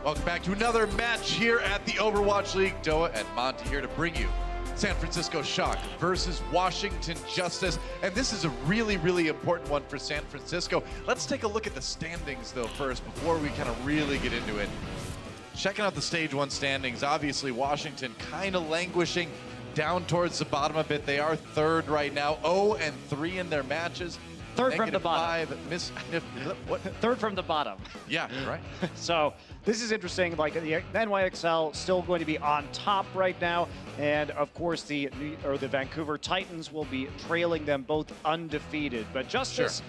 Welcome back to another match here at the Overwatch League. Doa and Monty here to bring you San Francisco Shock versus Washington Justice. And this is a really, really important one for San Francisco. Let's take a look at the standings, though, first, before we kind of really get into it. Checking out the Stage 1 standings, obviously Washington kind of languishing down towards the bottom a bit. They are third right now, 0-3 in their matches. Third from the bottom. What? Third from the bottom. Yeah, right. So this is interesting. Like the NYXL still going to be on top right now, and of course the Vancouver Titans will be trailing them both undefeated. But Justice,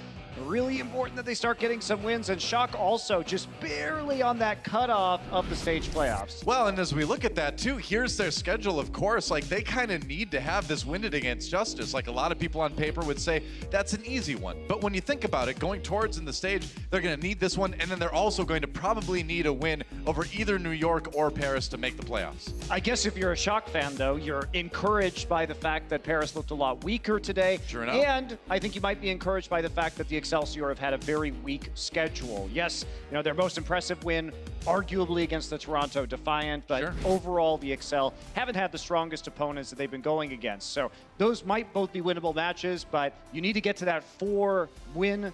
really important that they start getting some wins, and Shock also just barely on that cutoff of the stage playoffs. Well, and as we look at that too, here's their schedule, of course. Like, they kind of need to have this win against Justice. Like, a lot of people on paper would say that's an easy one. But when you think about it, going towards in the stage, they're going to need this one, and then they're also going to probably need a win over either New York or Paris to make the playoffs. I guess if you're a Shock fan, though, you're encouraged by the fact that Paris looked a lot weaker today. Sure enough. And I think you might be encouraged by the fact that the Excelsior have had a very weak schedule. Yes, you know, their most impressive win, arguably against the Toronto Defiant, but overall the Excel haven't had the strongest opponents that they've been going against. So those might both be winnable matches, but you need to get to that 4-win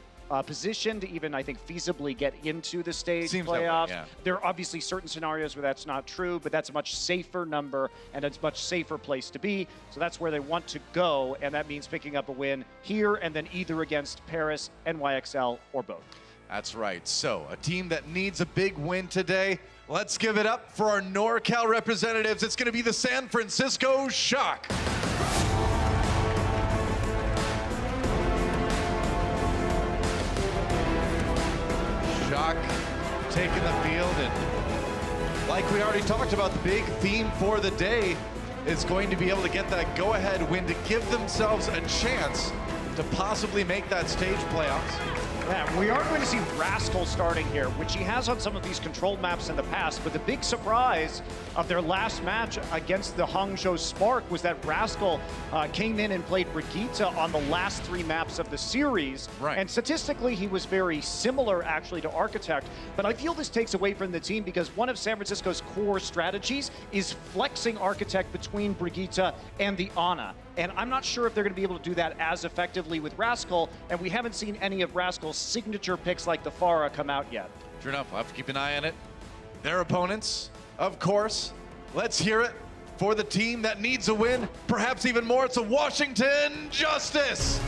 position to even, I think, feasibly get into the stage playoffs. Yeah. There are obviously certain scenarios where that's not true, but that's a much safer number and a much safer place to be. So that's where they want to go, and that means picking up a win here and then either against Paris, NYXL, or both. That's right. So, a team that needs a big win today. Let's give it up for our NorCal representatives. It's going to be the San Francisco Shock. Shock taking the field, and like we already talked about, the big theme for the day is going to be able to get that go-ahead win to give themselves a chance to possibly make that stage playoffs. Yeah, we are going to see Rascal starting here, which he has on some of these controlled maps in the past, but the big surprise of their last match against the Hangzhou Spark was that Rascal came in and played Brigitte on the last 3 maps of the series. Right. And statistically, he was very similar, actually, to Architect, but I feel this takes away from the team because one of San Francisco's core strategies is flexing Architect between Brigitte and the Ana. And I'm not sure if they're going to be able to do that as effectively with Rascal, and we haven't seen any of Rascal's signature picks like the Pharah come out yet. Sure enough, we'll have to keep an eye on it. Their opponents, of course. Let's hear it for the team that needs a win, perhaps even more. It's a Washington Justice.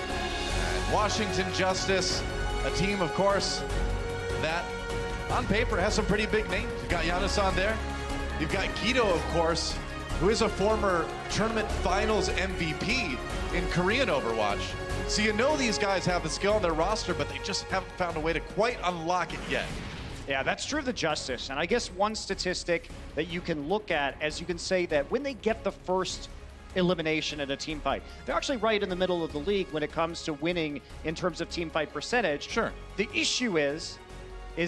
And Washington Justice, a team, of course, that on paper has some pretty big names. You've got Giannis on there. You've got Guido, of course, who is a former tournament finals MVP in Korean Overwatch. So you know these guys have the skill on their roster, but they just haven't found a way to quite unlock it yet. Yeah, that's true of the Justice. And I guess one statistic that you can look at, as you can say that when they get the first elimination in a team fight, they're actually right in the middle of the league when it comes to winning in terms of team fight percentage. Sure. The issue is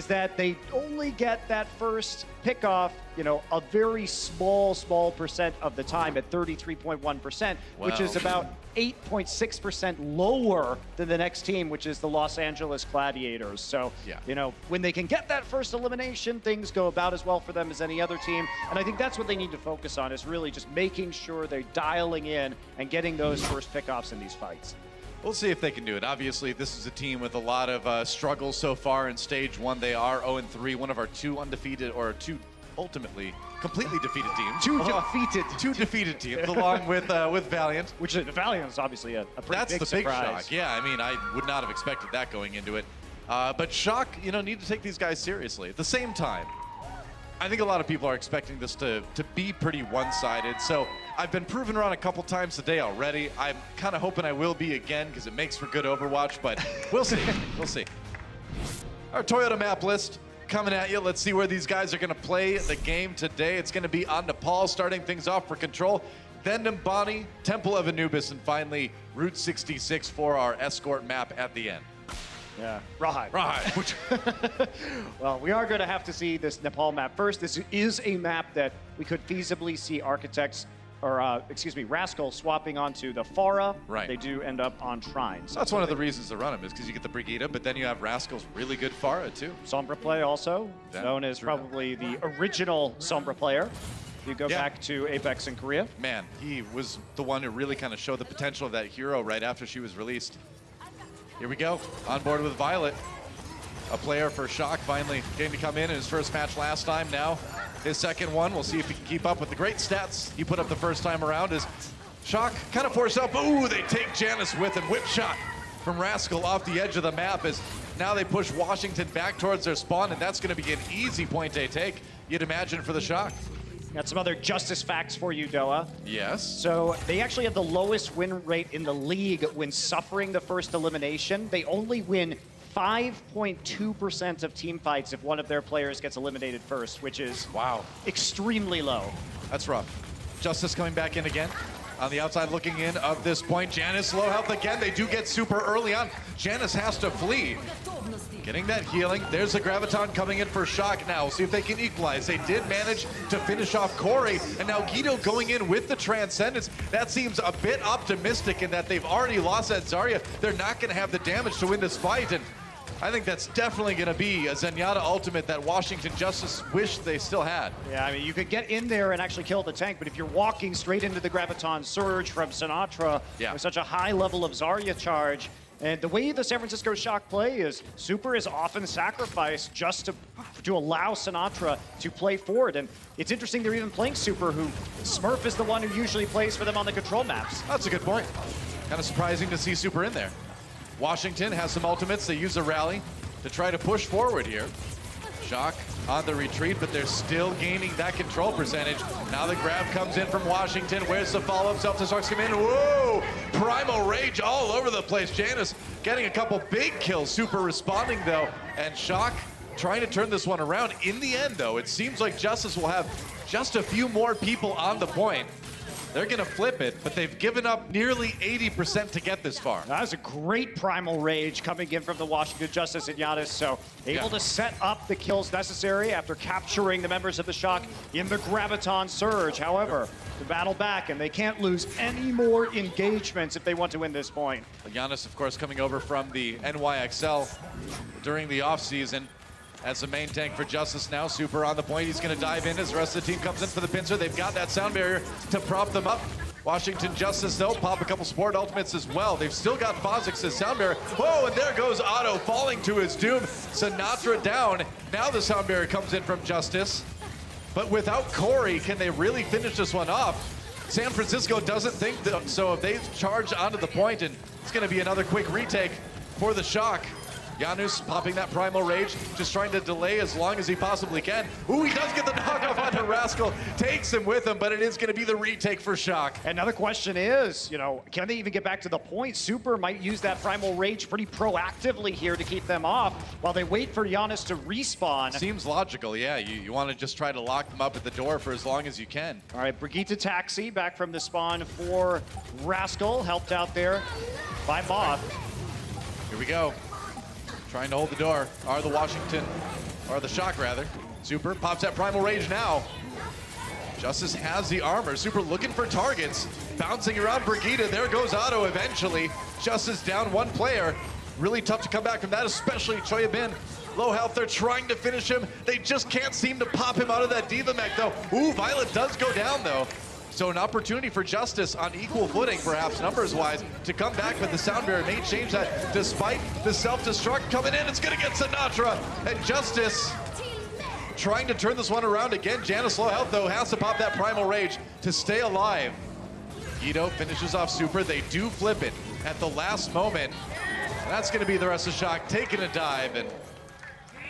that they only get that first pick off, you know, a very small percent of the time at 33.1%, which is about 8.6% lower than the next team, which is the Los Angeles Gladiators. So, you know, when they can get that first elimination, things go about as well for them as any other team. And I think that's what they need to focus on, is really just making sure they're dialing in and getting those first pickoffs in these fights. We'll see if they can do it. Obviously, this is a team with a lot of struggles so far in Stage 1. They are 0-3, one of our 2 undefeated, or 2 ultimately completely defeated teams. Two defeated teams, along with Valiant. Which Valiant is obviously a pretty That's big the big surprise. shock. Yeah, I mean, I would not have expected that going into it. But Shock, you know, need to take these guys seriously. At the same time, I think a lot of people are expecting this to be pretty one-sided. So I've been proven wrong a couple times today already. I'm kind of hoping I will be again because it makes for good Overwatch, but we'll see. We'll see. Our Toyota map list coming at you. Let's see where these guys are going to play the game today. It's going to be on Nepal starting things off for Control, then Nimbani, Temple of Anubis, and finally Route 66 for our escort map at the end. Yeah, Rawhide. Rawhide. Well, we are going to have to see this Nepal map first. This is a map that we could feasibly see Architects Rascal swapping onto the Pharah. Right. They do end up on Shrine. So that's one of the reasons to run him, is because you get the Brigitte, but then you have Rascal's really good Pharah too. Sombra play also, known as probably the original Sombra player. You go back to Apex in Korea. Man, he was the one who really kind of showed the potential of that hero right after she was released. Here we go, on board with Violet. A player for Shock finally getting to come in his first match last time. Now his second one. We'll see if he can keep up with the great stats he put up the first time around. As Shock kind of forced up. Ooh, they take Janus with him. Whip shot from Rascal off the edge of the map as now they push Washington back towards their spawn, and that's going to be an easy point they take, you'd imagine, for the Shock. Got some other Justice facts for you, Doa. Yes. So they actually have the lowest win rate in the league when suffering the first elimination. They only win 5.2% of team fights if one of their players gets eliminated first, which is extremely low. That's rough. Justice coming back in again. On the outside looking in of this point. Janus low health again. They do get super early on. Janus has to flee. Getting that healing. There's the Graviton coming in for Shock now. We'll see if they can equalize. They did manage to finish off Corey. And now Guido going in with the Transcendence. That seems a bit optimistic in that they've already lost that Zarya. They're not going to have the damage to win this fight. And I think that's definitely going to be a Zenyatta ultimate that Washington Justice wished they still had. Yeah, I mean, you could get in there and actually kill the tank, but if you're walking straight into the Graviton Surge from Sinatra with such a high level of Zarya charge, and the way the San Francisco Shock play is Super is often sacrificed just to allow Sinatra to play forward. And it's interesting they're even playing Super, who Smurf is the one who usually plays for them on the control maps. That's a good point. Kind of surprising to see Super in there. Washington has some ultimates. They use a rally to try to push forward here. Shock on the retreat, but they're still gaining that control percentage. Now the grab comes in from Washington. Where's the follow-up? Self-destruct's come in. Whoa! Primal Rage all over the place. Janus getting a couple big kills. Super responding, though. And Shock trying to turn this one around. In the end, though, it seems like Justice will have just a few more people on the point. They're going to flip it, but they've given up nearly 80% to get this far. That was a great Primal Rage coming in from the Washington Justice and Giannis, so able to set up the kills necessary after capturing the members of the Shock in the Graviton Surge. However, to battle back, and they can't lose any more engagements if they want to win this point. Giannis, of course, coming over from the NYXL during the offseason. As the main tank for Justice now. Super on the point. He's going to dive in as the rest of the team comes in for the pincer. They've got that sound barrier to prop them up. Washington Justice, though, pop a couple support ultimates as well. They've still got Fozzix's sound barrier. Whoa, and there goes Otto falling to his doom. Sinatra down. Now the sound barrier comes in from Justice. But without Corey, can they really finish this one off? San Francisco doesn't think so. If they charge onto the point, and it's going to be another quick retake for the Shock. Janus popping that Primal Rage, just trying to delay as long as he possibly can. Ooh, he does get the knockoff onto Rascal, takes him with him, but it is going to be the retake for Shock. Another question is, can they even get back to the point? Super might use that Primal Rage pretty proactively here to keep them off while they wait for Giannis to respawn. Seems logical, yeah. You want to just try to lock them up at the door for as long as you can. All right, Brigitte Taxi back from the spawn for Rascal, helped out there by Moth. Here we go. Trying to hold the door, or the Shock rather. Super pops that Primal Rage now. Justice has the armor. Super looking for targets. Bouncing around Brigitte. There goes Otto eventually. Justice down one player. Really tough to come back from that, especially Choya Bin. Low health, they're trying to finish him. They just can't seem to pop him out of that Diva mech though. Ooh, Violet does go down though. So an opportunity for Justice on equal footing, perhaps numbers-wise, to come back, but the sound barrier may change that. Despite the self-destruct coming in, it's gonna get Sinatra, and Justice trying to turn this one around again. Janus low health though, has to pop that Primal Rage to stay alive. Guido finishes off Super. They do flip it at the last moment. And that's gonna be the rest of Shock taking a dive, and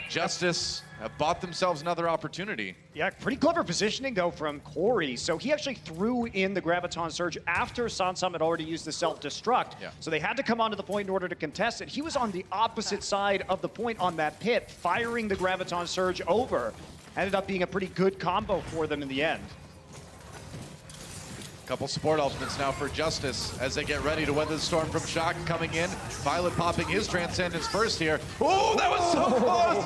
Justice have bought themselves another opportunity. Yeah, pretty clever positioning, though, from Corey. So he actually threw in the Graviton Surge after Sansam had already used the self-destruct. Yeah. So they had to come onto the point in order to contest it. He was on the opposite side of the point on that pit, firing the Graviton Surge over. Ended up being a pretty good combo for them in the end. Couple support ultimates now for Justice as they get ready to weather the storm from Shock coming in. Violet popping his Transcendence first here. Oh, that was so close!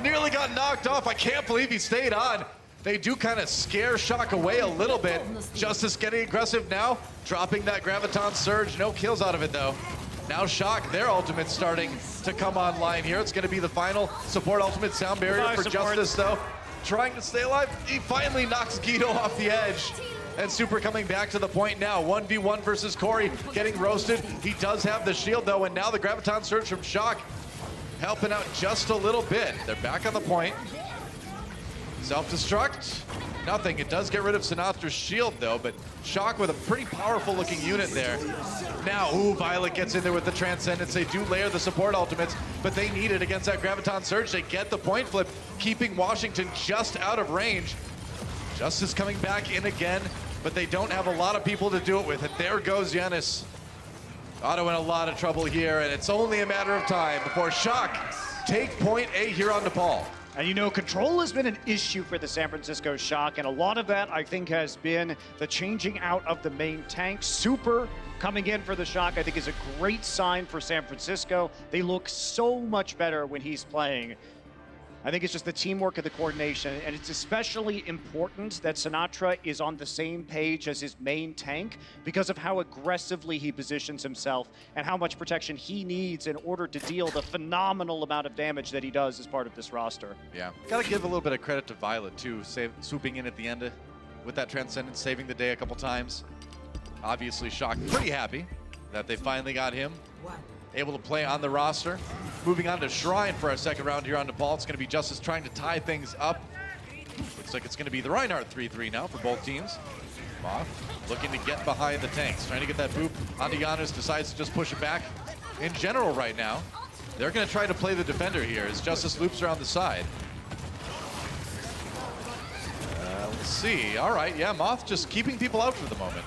Nearly got knocked off. I can't believe he stayed on. They do kind of scare Shock away a little bit. Justice getting aggressive now, dropping that Graviton Surge. No kills out of it though. Now Shock, their ultimate starting to come online here. It's gonna be the final support ultimate sound barrier for Justice though. Trying to stay alive, he finally knocks Guido off the edge. And Super coming back to the point now. 1v1 versus Corey, getting roasted. He does have the shield though, and now the Graviton Surge from Shock helping out just a little bit. They're back on the point. Self-destruct, nothing. It does get rid of Sinatra's shield though, but Shock with a pretty powerful looking unit there. Now, ooh, Violet gets in there with the Transcendence. They do layer the support ultimates, but they need it against that Graviton Surge. They get the point flip, keeping Washington just out of range. Justice coming back in again, but they don't have a lot of people to do it with. And there goes Giannis. Otto in a lot of trouble here, and it's only a matter of time before Shock take point A here on Nepal. And you know, control has been an issue for the San Francisco Shock, and a lot of that, I think, has been the changing out of the main tank. Super coming in for the Shock, I think, is a great sign for San Francisco. They look so much better when he's playing. I think it's just the teamwork and the coordination, and it's especially important that Sinatra is on the same page as his main tank because of how aggressively he positions himself and how much protection he needs in order to deal the phenomenal amount of damage that he does as part of this roster. Yeah, gotta give a little bit of credit to Violet too, swooping in at the end with that Transcendence, saving the day a couple times. Obviously Shock pretty happy that they finally got him able to play on the roster. Moving on to Shrine for our second round here on Nepal. It's going to be Justice trying to tie things up. Looks like it's going to be the Reinhardt 3-3 now for both teams. Moth looking to get behind the tanks, trying to get that boop onto Giannis, decides to just push it back. In general right now, they're going to try to play the defender here as Justice loops around the side. Let's see. All right, yeah, Moth just keeping people out for the moment.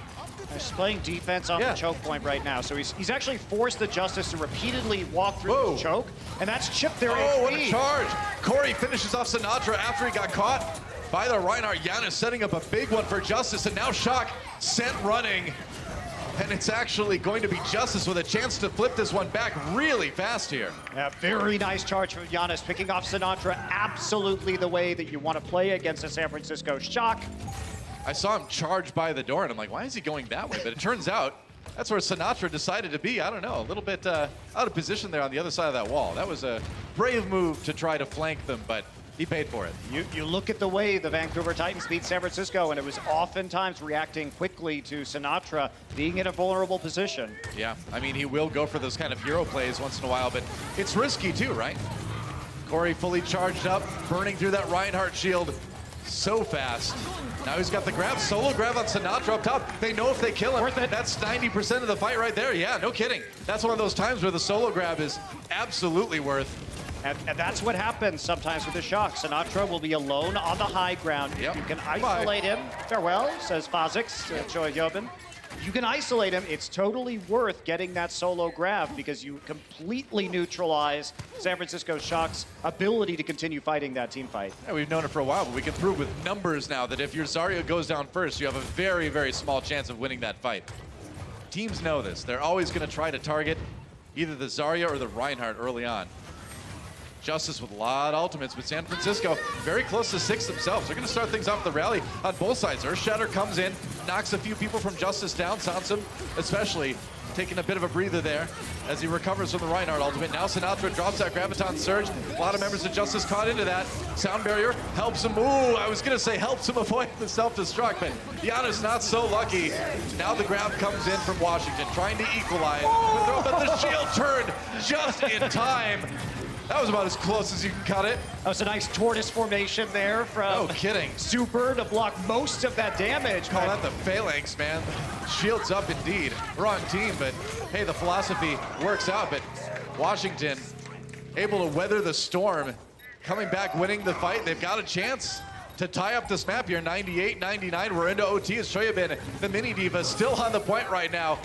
He's playing defense on the choke point right now, so he's actually forced the Justice to repeatedly walk through the choke, and that's chipped their HP. What a charge! Corey finishes off Sinatra after he got caught by the Reinhardt. Giannis setting up a big one for Justice, and now Shock sent running. And it's actually going to be Justice with a chance to flip this one back really fast here. Yeah, very nice charge from Giannis, picking off Sinatra absolutely the way that you want to play against a San Francisco Shock. I saw him charge by the door, and I'm like, why is he going that way? But it turns out that's where Sinatra decided to be. I don't know, a little bit out of position there on the other side of that wall. That was a brave move to try to flank them, but he paid for it. You look at the way the Vancouver Titans beat San Francisco, and it was oftentimes reacting quickly to Sinatra being in a vulnerable position. Yeah, I mean, he will go for those kind of hero plays once in a while, but it's risky too, right? Corey fully charged up, burning through that Reinhardt shield so fast. Now he's got the grab, solo grab on Sinatra up top. They know if they kill him, that's 90% of the fight right there. Yeah, no kidding. That's one of those times where the solo grab is absolutely worth. And that's what happens sometimes with the Shock. Sinatra will be alone on the high ground. Yep. You can isolate him. Farewell, says Fazix, Choi Yobin. You can isolate him. It's totally worth getting that solo grab because you completely neutralize San Francisco Shock's ability to continue fighting that team fight. Yeah, we've known it for a while, but we can prove with numbers now that if your Zarya goes down first, you have a very, very small chance of winning that fight. Teams know this. They're always going to try to target either the Zarya or the Reinhardt early on. Justice with a lot of ultimates, but San Francisco very close to 6 themselves. They're going to start things off with the rally on both sides. Earthshatter comes in, knocks a few people from Justice down. Sansum especially taking a bit of a breather there as he recovers from the Reinhardt ultimate. Now Sinatra drops that Graviton Surge. A lot of members of Justice caught into that. Sound barrier helps him. Ooh, I was going to say helps him avoid the self-destruct, but Giannis not so lucky. Now the grab comes in from Washington, trying to equalize. But the shield turned just in time. That was about as close as you can cut it. That was a nice tortoise formation there from no kidding. Super to block most of that damage. Call that the phalanx, man. Shields up indeed. Wrong team, but hey, the philosophy works out. But Washington able to weather the storm, coming back, winning the fight. They've got a chance to tie up this map here. 98-99. We're into OT as Shoyabin, the mini diva, still on the point right now.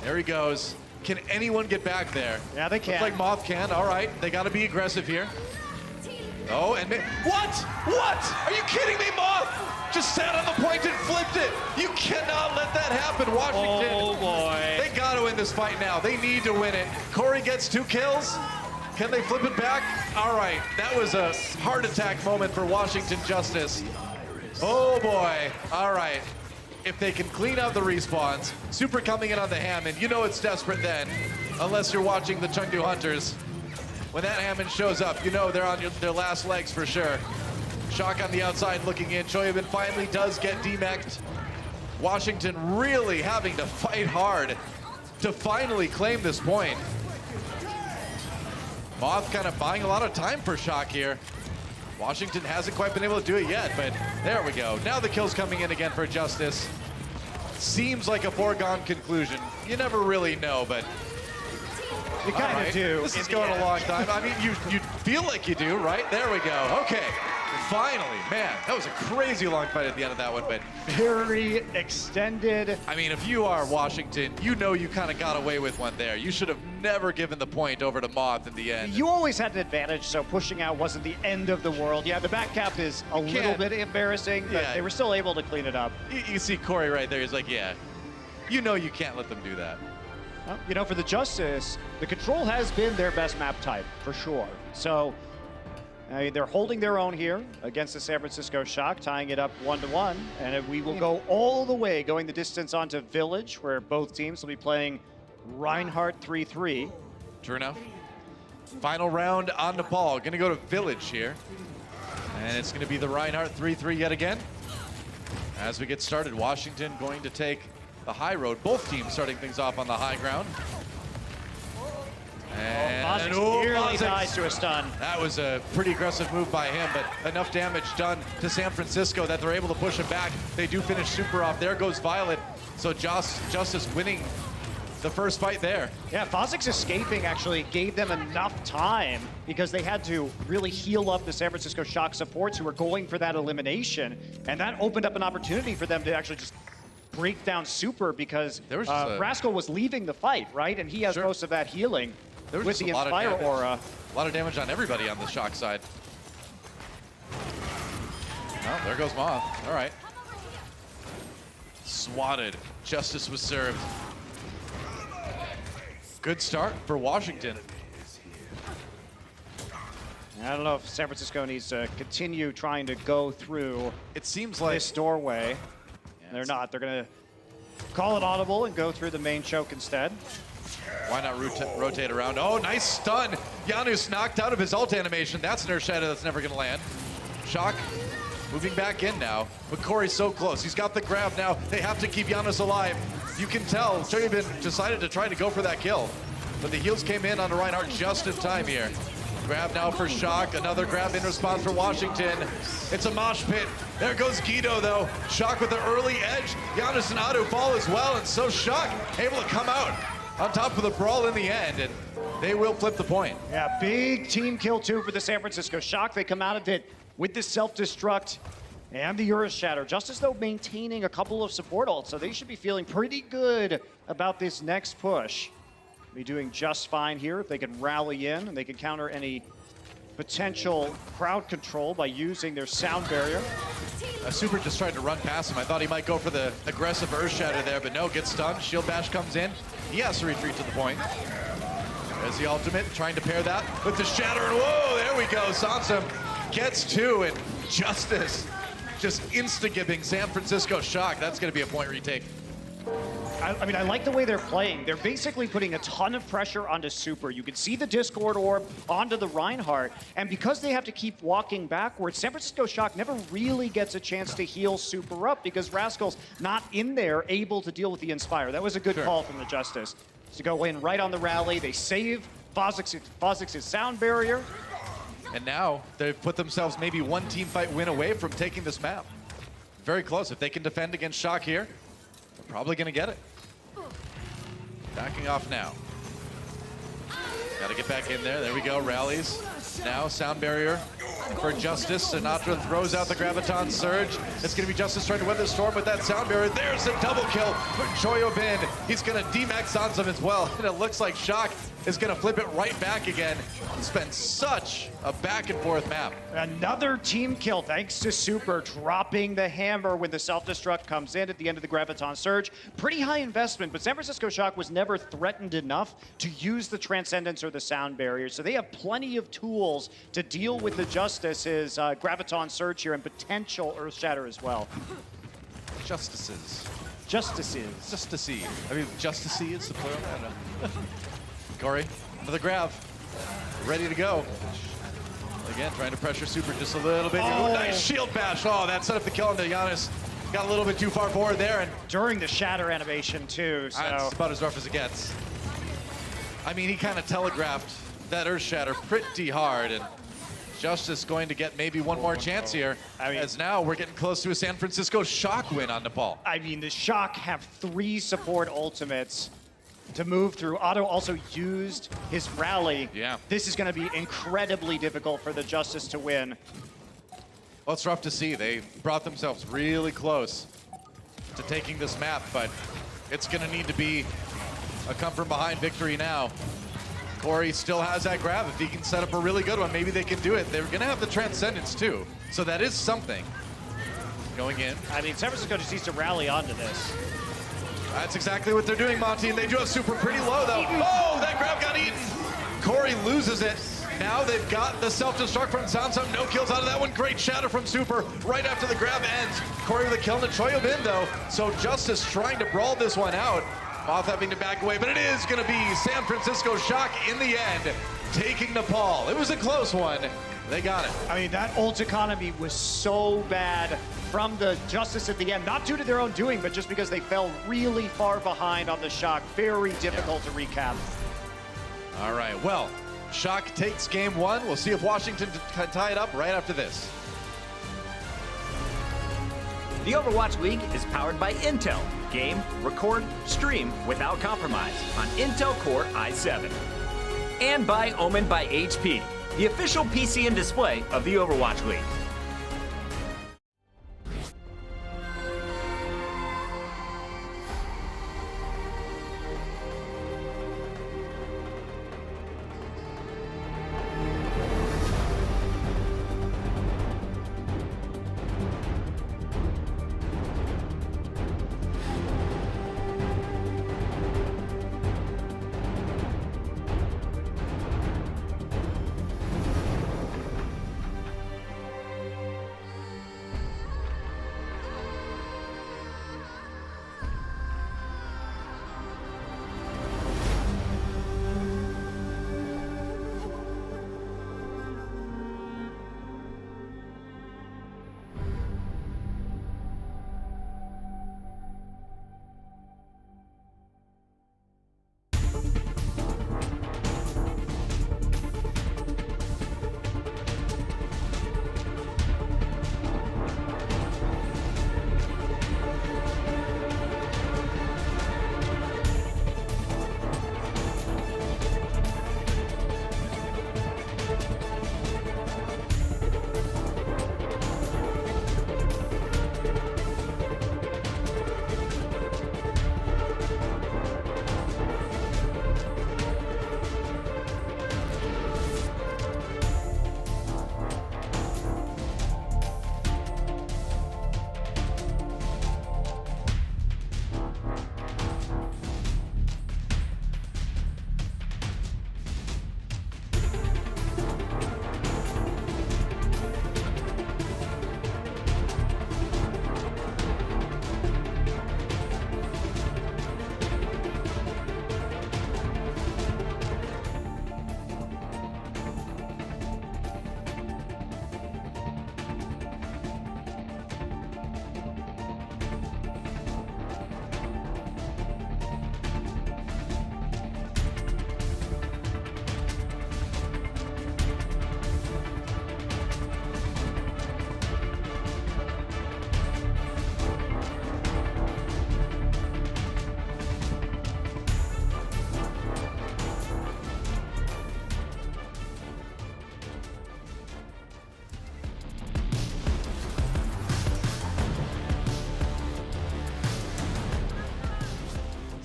There he goes. Can anyone get back there? Yeah, they can. Looks like Moth can. All right, they got to be aggressive here. Oh, and what? What? Are you kidding me, Moth? Just sat on the point and flipped it. You cannot let that happen, Washington. Oh, boy. They got to win this fight now. They need to win it. Corey gets 2 kills. Can they flip it back? All right, that was a heart attack moment for Washington Justice. Oh boy. All right. If they can clean out the respawns, Super coming in on the Hammond, you know it's desperate then, unless you're watching the Chengdu Hunters. When that Hammond shows up, you know they're on their last legs for sure. Shock on the outside looking in. Choyabin finally does get demeched. Washington really having to fight hard to finally claim this point. Moth kind of buying a lot of time for Shock here. Washington hasn't quite been able to do it yet, but there we go. Now the kill's coming in again for Justice. Seems like a foregone conclusion. You never really know, but You kind of do. This is going a long time. I mean, you feel like you do, right? There we go. Okay. Finally, man, that was a crazy long fight at the end of that one, but Very extended. I mean, if you are Washington, you know you kind of got away with one there. You should have never given the point over to Moth in the end. You always had an advantage, so pushing out wasn't the end of the world. Yeah, the back cap is a little bit embarrassing, but Yeah. they were still able to clean it up. You see Corey right there. He's like, yeah, you know you can't let them do that. Well, you know, for the Justice, the Control has been their best map type, for sure. So they're holding their own here against the San Francisco Shock, tying it up 1-1. And we will go all the way, going the distance onto Village, where both teams will be playing Reinhardt 3-3. True enough. Final round on Nepal. Gonna go to Village here. And it's gonna be the Reinhardt 3-3 yet again. As we get started, Washington going to take the high road. Both teams starting things off on the high ground. And Bozzik nearly dies to a stun. that was a pretty aggressive move by him, but enough damage done to San Francisco that they're able to push him back. They do finish Super off. There goes Violet. So Justice winning the first fight there. Yeah, Fozzik's escaping actually gave them enough time because they had to really heal up the San Francisco Shock supports who were going for that elimination. And that opened up an opportunity for them to actually just break down Super because There was just Rascal was leaving the fight, right? And he has Sure. most of that healing There was with just the a lot of Inspire damage. aura. A lot of damage on everybody on the Shock side. Oh, there goes Moth. All right. Swatted. Justice was served. Good start for Washington. I don't know if San Francisco needs to continue trying to go through It seems like this doorway. They're not. They're going to call it audible and go through the main choke instead. why not rotate around? Oh, nice stun. Janus knocked out of his ult animation. That's an Earth Shadow that's never going to land. Shock moving back in now. But Corey's so close. He's got the grab now. They have to keep Janus alive. You can tell Choyabin decided to try to go for that kill. But the heals came in on the Reinhardt just in time here. Grab now for Shock. Another grab in response for Washington. It's a mosh pit. There goes Guido, though. Shock with the early edge. Janus and Adu fall as well, and so Shock able to come out on top of the brawl in the end, and they will flip the point. Yeah, big team kill too for the San Francisco Shock. They come out of it with the self-destruct and the Earth Shatter. Justice, though, maintaining a couple of support ults, so they should be feeling pretty good about this next push. Be doing just fine here if they can rally in and they can counter any potential crowd control by using their sound barrier. Super just tried to run past him. I thought he might go for the aggressive Earth Shatter there, but no, gets stunned. Shield Bash comes in. He has to retreat to the point. There's the ultimate, trying to pair that with the Shatter, and whoa, there we go. Sansum gets two, and Justice just insta-gibbing San Francisco Shock. That's going to be a point retake. I mean, I like the way they're playing. They're basically putting a ton of pressure onto Super. You can see the Discord orb onto the Reinhardt, and because they have to keep walking backwards, San Francisco Shock never really gets a chance to heal Super up because Rascal's not in there able to deal with the Inspire. That was a good call from the Justice. To go in right on the rally, they save Fozzik's sound barrier. And now they've put themselves maybe one team fight win away from taking this map. Very close. If they can defend against Shock here, they're probably going to get it. Backing off now. Got to get back in there. There we go. Rallies. Now sound barrier for Justice. Sinatra throws out the Graviton Surge. It's going to be Justice trying to weather the storm with that sound barrier. There's a double kill for Choyabin. He's going to D-max Sansum as well. And it looks like Shock is going to flip it right back again. It's been such a back and forth map. Another team kill thanks to Super dropping the hammer when the self-destruct comes in at the end of the Graviton Surge. Pretty high investment, but San Francisco Shock was never threatened enough to use the Transcendence or the Sound Barrier, so they have plenty of tools to deal with the Justice's Graviton Surge here and potential Earth Shatter as well. Justices. Justices. I mean, Justicey is the plural. I don't know. Corey, another grab. Ready to go. Again, trying to pressure Super just a little bit. Oh. Ooh, nice shield bash. Oh, that set up the kill into Giannis. Got a little bit too far forward there. And during the Shatter animation, too. So. that's about as rough as it gets. I mean, he kind of telegraphed that Earth Shatter pretty hard. And Justice going to get maybe one more chance here, as now we're getting close to a San Francisco Shock win on Nepal. I mean, the Shock have 3 support ultimates to move through. Otto also used his rally. Yeah. This is going to be incredibly difficult for the Justice to win. Well, it's rough to see. They brought themselves really close to taking this map, but it's going to need to be a come from behind victory now. Corey still has that grab. If he can set up a really good one, maybe they can do it. They're going to have the Transcendence too, so that is something going in. I mean, San Francisco just needs to rally onto this. That's exactly what they're doing, Monty, and they do have Super pretty low, though. Oh, that grab got eaten. Corey loses it. Now they've got the self-destruct from Sound. No kills out of that one. Great shatter from Super right after the grab ends. Corey with a kill, Nachoyo in, though. So Justice trying to brawl this one out. Moth having to back away, but it is going to be San Francisco Shock in the end, taking Nepal. It was a close one. They got it. I mean, that ult economy was so bad from the Justice at the end, not due to their own doing, but just because they fell really far behind on the Shock. Very difficult to recap. All right, well, Shock takes game 1. We'll see if Washington can tie it up right after this. The Overwatch League is powered by Intel. Game, record, stream without compromise on Intel Core i7. And by Omen by HP, the official PC and display of the Overwatch League.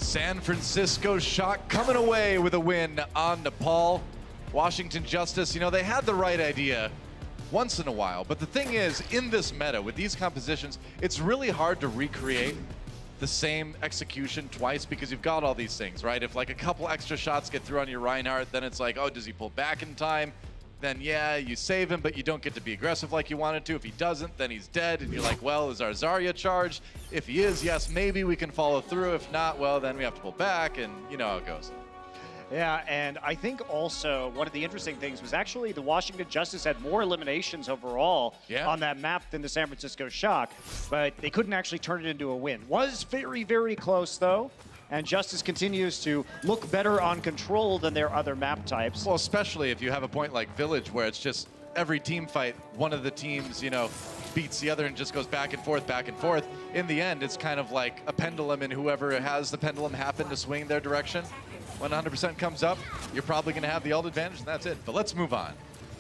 San Francisco Shock coming away with a win on Nepal. Washington Justice, you know, they had the right idea once in a while, but the thing is, in this meta, with these compositions, it's really hard to recreate the same execution twice because you've got all these things, right? If like a couple extra shots get through on your Reinhardt, then it's like, oh, does he pull back in time? Then yeah, you save him, but you don't get to be aggressive like you wanted to. If he doesn't, then he's dead, and you're like, well, is our Zarya charged? If he is, yes, maybe we can follow through. If not, well, then we have to pull back, and you know how it goes. Yeah, and I think also one of the interesting things was actually the Washington Justice had more eliminations overall on that map than the San Francisco Shock, but they couldn't actually turn it into a win. Was very, very close, though. And Justice continues to look better on control than their other map types. Well, especially if you have a point like Village where it's just every team fight, one of the teams, you know, beats the other and just goes back and forth, back and forth. In the end, it's kind of like a pendulum, and whoever has the pendulum happen to swing their direction, when 100% comes up, you're probably going to have the ult advantage, and that's it. But let's move on.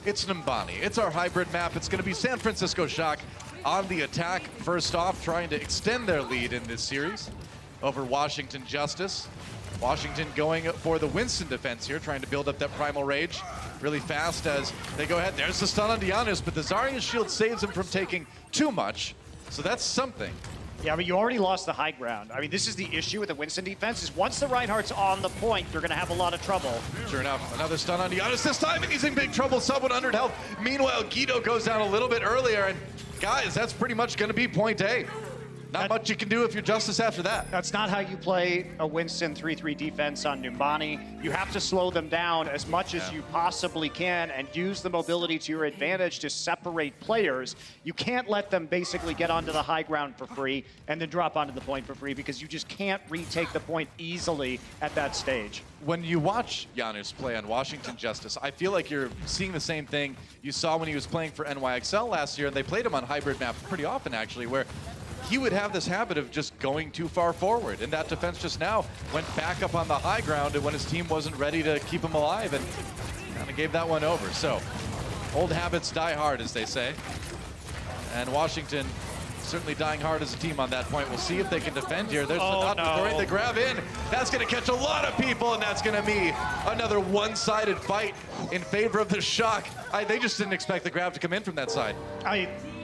It's Numbani. It's our hybrid map. It's going to be San Francisco Shock on the attack. First off, trying to extend their lead in this series over Washington Justice. Washington going for the Winston defense here, trying to build up that Primal Rage really fast as they go ahead. There's the stun on Dianus, but the Zarya shield saves him from taking too much, so that's something. Yeah, but you already lost the high ground. I mean, this is the issue with the Winston defense, is once the Reinhardt's on the point, you're going to have a lot of trouble. Sure enough, another stun on Dianus this time, and he's in big trouble, sub 100 health. Meanwhile, Guido goes down a little bit earlier, and guys, that's pretty much going to be point A. Not much you can do if you're Justice after that. That's not how you play a Winston 3-3 defense on Numbani. You have to slow them down as much as you possibly can and use the mobility to your advantage to separate players. You can't let them basically get onto the high ground for free and then drop onto the point for free, because you just can't retake the point easily at that stage. When you watch Giannis play on Washington Justice, I feel like you're seeing the same thing you saw when he was playing for NYXL last year, and they played him on hybrid maps pretty often actually, where he would have this habit of just going too far forward, and that defense just now went back up on the high ground and when his team wasn't ready to keep him alive, and kind of gave that one over. So old habits die hard, as they say, and Washington certainly dying hard as a team on that point. We'll see if they can defend here. There's the grab in. That's going to catch a lot of people, and that's going to be another one-sided fight in favor of the Shock. They just didn't expect the grab to come in from that side.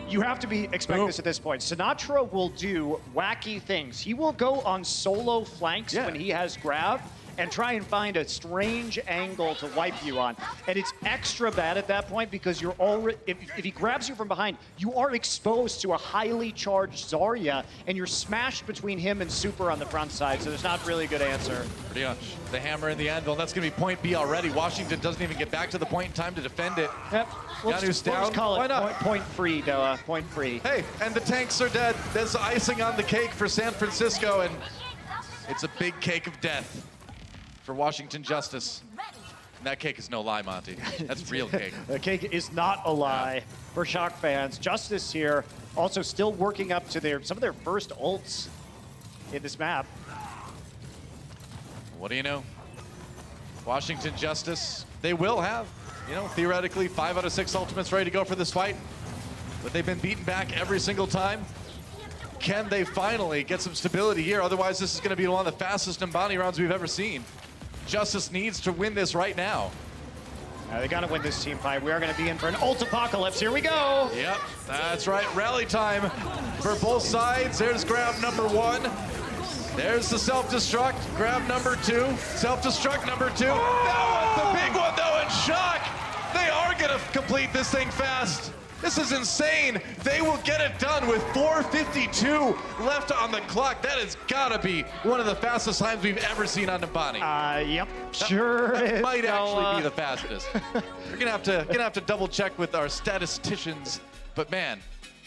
You have to be expecting this at this point. Sinatra will do wacky things. He will go on solo flanks when he has grab and try and find a strange angle to wipe you on. And it's extra bad at that point because you're already, if he grabs you from behind, you are exposed to a highly charged Zarya, and you're smashed between him and Super on the front side, so there's not really a good answer. Pretty much. The hammer in the anvil, that's going to be point B already. Washington doesn't even get back to the point in time to defend it. Yep. We'll just call it Why not? Point free, Doa. Point free. Hey, and the tanks are dead. There's icing on the cake for San Francisco, and it's a big cake of death for Washington Justice. And that cake is no lie, Monty. That's real cake. The cake is not a lie for Shock fans. Justice here also still working up to some of their first ults in this map. What do you know? Washington Justice, they will have, you know, theoretically 5 out of 6 ultimates ready to go for this fight, but they've been beaten back every single time. Can they finally get some stability here? Otherwise, this is going to be one of the fastest Numbani rounds we've ever seen. Justice needs to win this right now. They got to win this team fight. We are going to be in for an ult apocalypse. Here we go. Yep, that's right. Rally time for both sides. There's grab number 1. There's the self-destruct. Grab number 2. Self-destruct number 2. That was the big one, though, and Shock. They are going to complete this thing fast. This is insane. They will get it done with 4:52 left on the clock. That has got to be one of the fastest times we've ever seen on Numbani. Yep, sure. That might actually be the fastest. We're gonna have to double check with our statisticians, but man,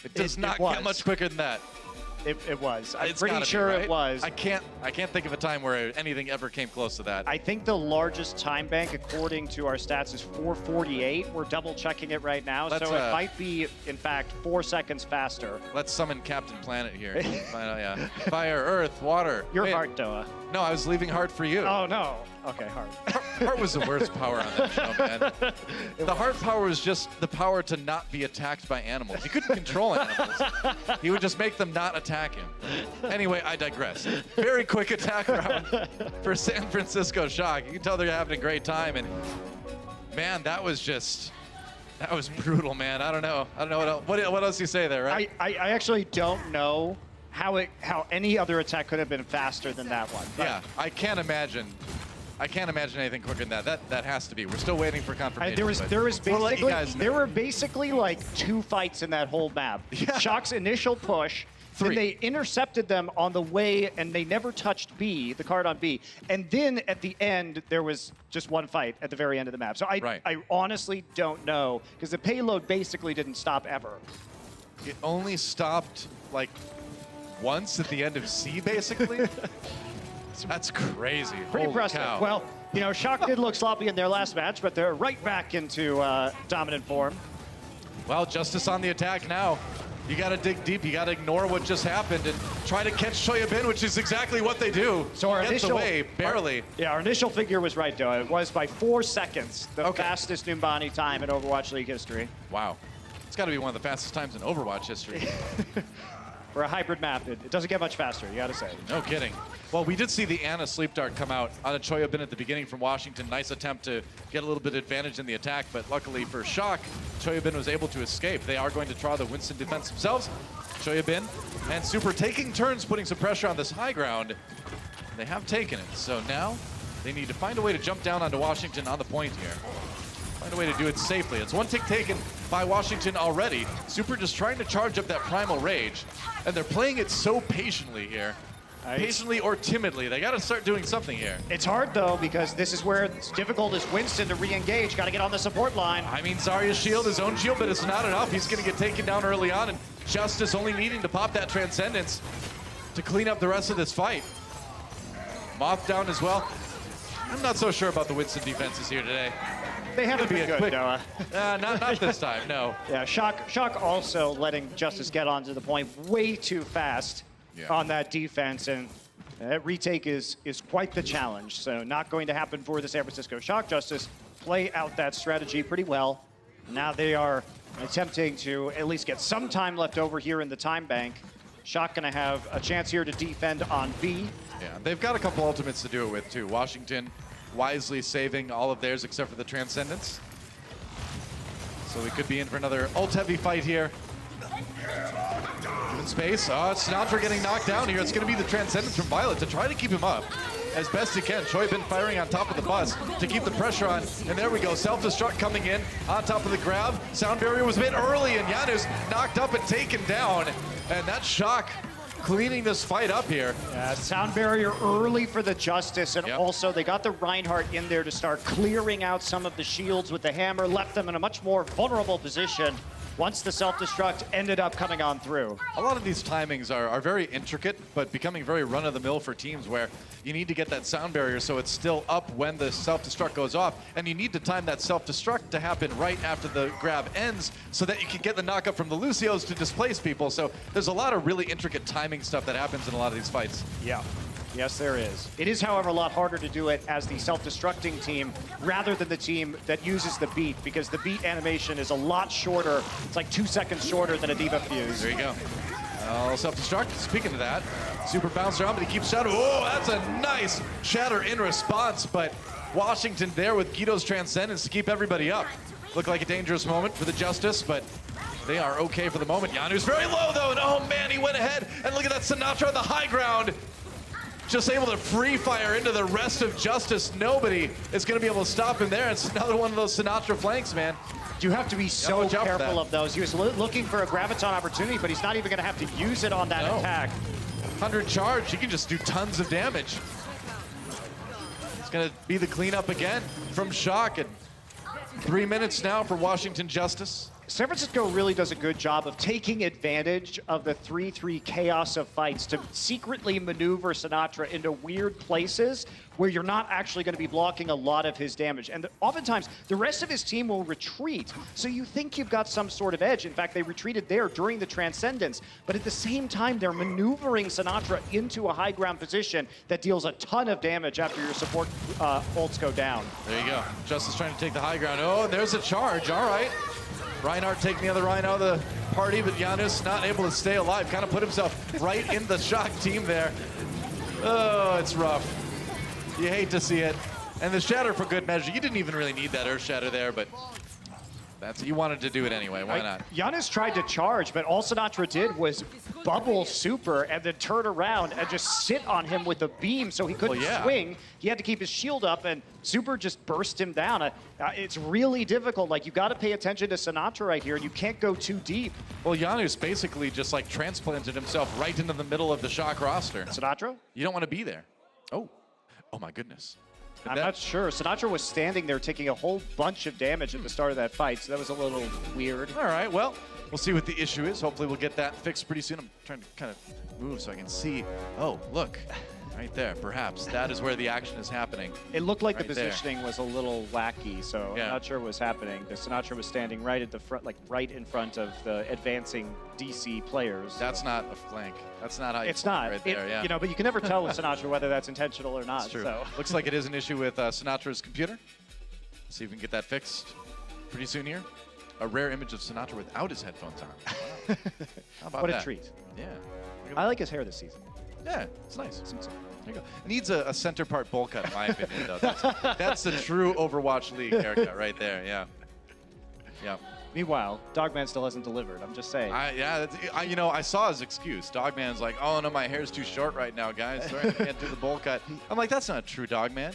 it does not get much quicker than that. It was. I'm pretty sure it was. I can't think of a time where anything ever came close to that. I think the largest time bank, according to our stats, is 4:48. We're double checking it right now, so it might be, in fact, 4 seconds faster. Let's summon Captain Planet here. Fire, Earth, water. Your heart, Doa. No, I was leaving heart for you. Oh no. Okay, heart. Heart was the worst power on that show, man. The Heart power was just the power to not be attacked by animals. He couldn't control animals. He would just make them not attack him. Anyway, I digress. Very quick attack round for San Francisco Shock. You can tell they're having a great time, and man, that was brutal, man. I don't know what else you say there, right? I actually don't know how any other attack could have been faster than that one. But Yeah, I can't imagine anything quicker than that. That has to be. We're still waiting for confirmation. There were basically like 2 fights in that whole map. Yeah. Shock's initial push. 3. Then they intercepted them on the way, and they never touched B, the card on B. And then at the end, there was just 1 fight at the very end of the map. So I honestly don't know, because the payload basically didn't stop ever. It only stopped like once at the end of C, basically. That's crazy. Pretty Holy impressive. cow. Well, you know, Shock did look sloppy in their last match, but they're right back into dominant form. Well, Justice on the attack now. You got to dig deep. You got to ignore what just happened and try to catch Choyabin, which is exactly what they do. So our Gets initial, away, barely. Our initial figure was right, though. It was by 4 seconds, the fastest Numbani time in Overwatch League history. Wow. It's got to be one of the fastest times in Overwatch history. For a hybrid map, it doesn't get much faster, you got to say. No kidding. Well, we did see the Ana sleep dart come out on a Choyabin at the beginning from Washington. Nice attempt to get a little bit of advantage in the attack, but luckily for Shock, Choyabin was able to escape. They are going to try the Winston defense themselves. Choyabin and Super taking turns putting some pressure on this high ground. They have taken it, so now they need to find a way to jump down onto Washington on the point here. Find a way to do it safely. It's 1 tick taken by Washington already. Super just trying to charge up that primal rage, and they're playing it so patiently here. Patiently or timidly. They got to start doing something here. It's hard, though, because this is where it's difficult as Winston to re-engage. Got to get on the support line. I mean, Zarya's shield, his own shield, but it's not enough. He's going to get taken down early on, and Justice only needing to pop that Transcendence to clean up the rest of this fight. Moth down as well. I'm not so sure about the Winston defenses here today. They haven't been good, Noah. Not this time, no. Yeah, Shock also letting Justice get onto the point way too fast on that defense, and that retake is quite the challenge. So not going to happen for the San Francisco Shock. Justice play out that strategy pretty well. Now they are attempting to at least get some time left over here in the time bank. Shock gonna have a chance here to defend on B. Yeah, they've got a couple ultimates to do it with too. Washington wisely saving all of theirs except for the Transcendence. So we could be in for another ult-heavy fight here. Given space. Oh, Sinatra getting knocked down here. It's going to be the Transcendence from Violet to try to keep him up as best he can. Choyabin firing on top of the bus to keep the pressure on. And there we go. Self-destruct coming in on top of the grab. Sound barrier was made early, and Janus knocked up and taken down. And that Shock cleaning this fight up here. Sound barrier early for the Justice, and also they got the Reinhardt in there to start clearing out some of the shields with the hammer, left them in a much more vulnerable position once the self-destruct ended up coming on through. A lot of these timings are very intricate, but becoming very run-of-the-mill for teams where you need to get that sound barrier so it's still up when the self-destruct goes off, and you need to time that self-destruct to happen right after the grab ends so that you can get the knockup from the Lucios to displace people. So there's a lot of really intricate timing stuff that happens in a lot of these fights. Yeah. Yes, there is. It is, however, a lot harder to do it as the self-destructing team rather than the team that uses the beat, because the beat animation is a lot shorter. It's like 2 seconds shorter than a Diva Fuse. There you go. Self-destruct. Speaking of that, Super bouncer around, but he keeps Shatter. Oh, that's a nice Shatter in response, but Washington there with Guido's Transcendence to keep everybody up. Looked like a dangerous moment for the Justice, but they are okay for the moment. Janu's very low, though, and oh, man, he went ahead, and look at that Sinatra on the high ground. Just able to free fire into the rest of Justice. Nobody is going to be able to stop him there. It's another one of those Sinatra flanks, man. You have to be so careful of those. He was looking for a Graviton opportunity, but he's not even going to have to use it on that attack. 100 charge, he can just do tons of damage. It's going to be the cleanup again from Shock. And 3 minutes now for Washington Justice. San Francisco really does a good job of taking advantage of the 3-3 chaos of fights to secretly maneuver Sinatraa into weird places where you're not actually going to be blocking a lot of his damage. And oftentimes, the rest of his team will retreat, so you think you've got some sort of edge. In fact, they retreated there during the Transcendence, but at the same time, they're maneuvering Sinatraa into a high ground position that deals a ton of damage after your support ults go down. There you go. Justice trying to take the high ground. Oh, there's a charge. All right. Reinhardt taking the other Rein out of the party, but Giannis not able to stay alive. Kind of put himself right in the Shock team there. Oh, it's rough. You hate to see it. And the Shatter for good measure. You didn't even really need that Earth Shatter there, but you wanted to do it anyway. Why not? Giannis tried to charge, but all Sinatraa did was bubble Super and then turn around and just sit on him with a beam so he couldn't swing. He had to keep his shield up, and Super just burst him down. It's really difficult. Like, you got to pay attention to Sinatraa right here, and you can't go too deep. Well, Giannis basically just like transplanted himself right into the middle of the Shock roster. Sinatraa? You don't want to be there. Oh my goodness. I'm not sure. Sinatraa was standing there taking a whole bunch of damage at the start of that fight, so that was a little weird. All right, well, we'll see what the issue is. Hopefully we'll get that fixed pretty soon. I'm trying to kind of move so I can see. Oh, look. Right there, perhaps. That is where the action is happening. It looked like right the positioning was a little wacky, so I'm not sure what was happening. The Sinatraa was standing right at the front, like right in front of the advancing DC players. That's not a flank. That's not how you It's not. right there, yeah. You know, but you can never tell with Sinatraa whether that's intentional or not. That's true. So. Looks like it is an issue with Sinatra's computer. See if we can get that fixed pretty soon here. A rare image of Sinatraa without his headphones on. Wow. How about what that? A treat. Yeah. I like his hair this season. Yeah, it's nice. There you go. Needs a center part bowl cut, in my opinion, though. That's the true Overwatch League haircut right there, yeah. Yeah. Meanwhile, Dogman still hasn't delivered. I'm just saying. I saw his excuse. Dogman's like, oh, no, my hair's too short right now, guys. Sorry, I can't do the bowl cut. I'm like, that's not true, Dogman.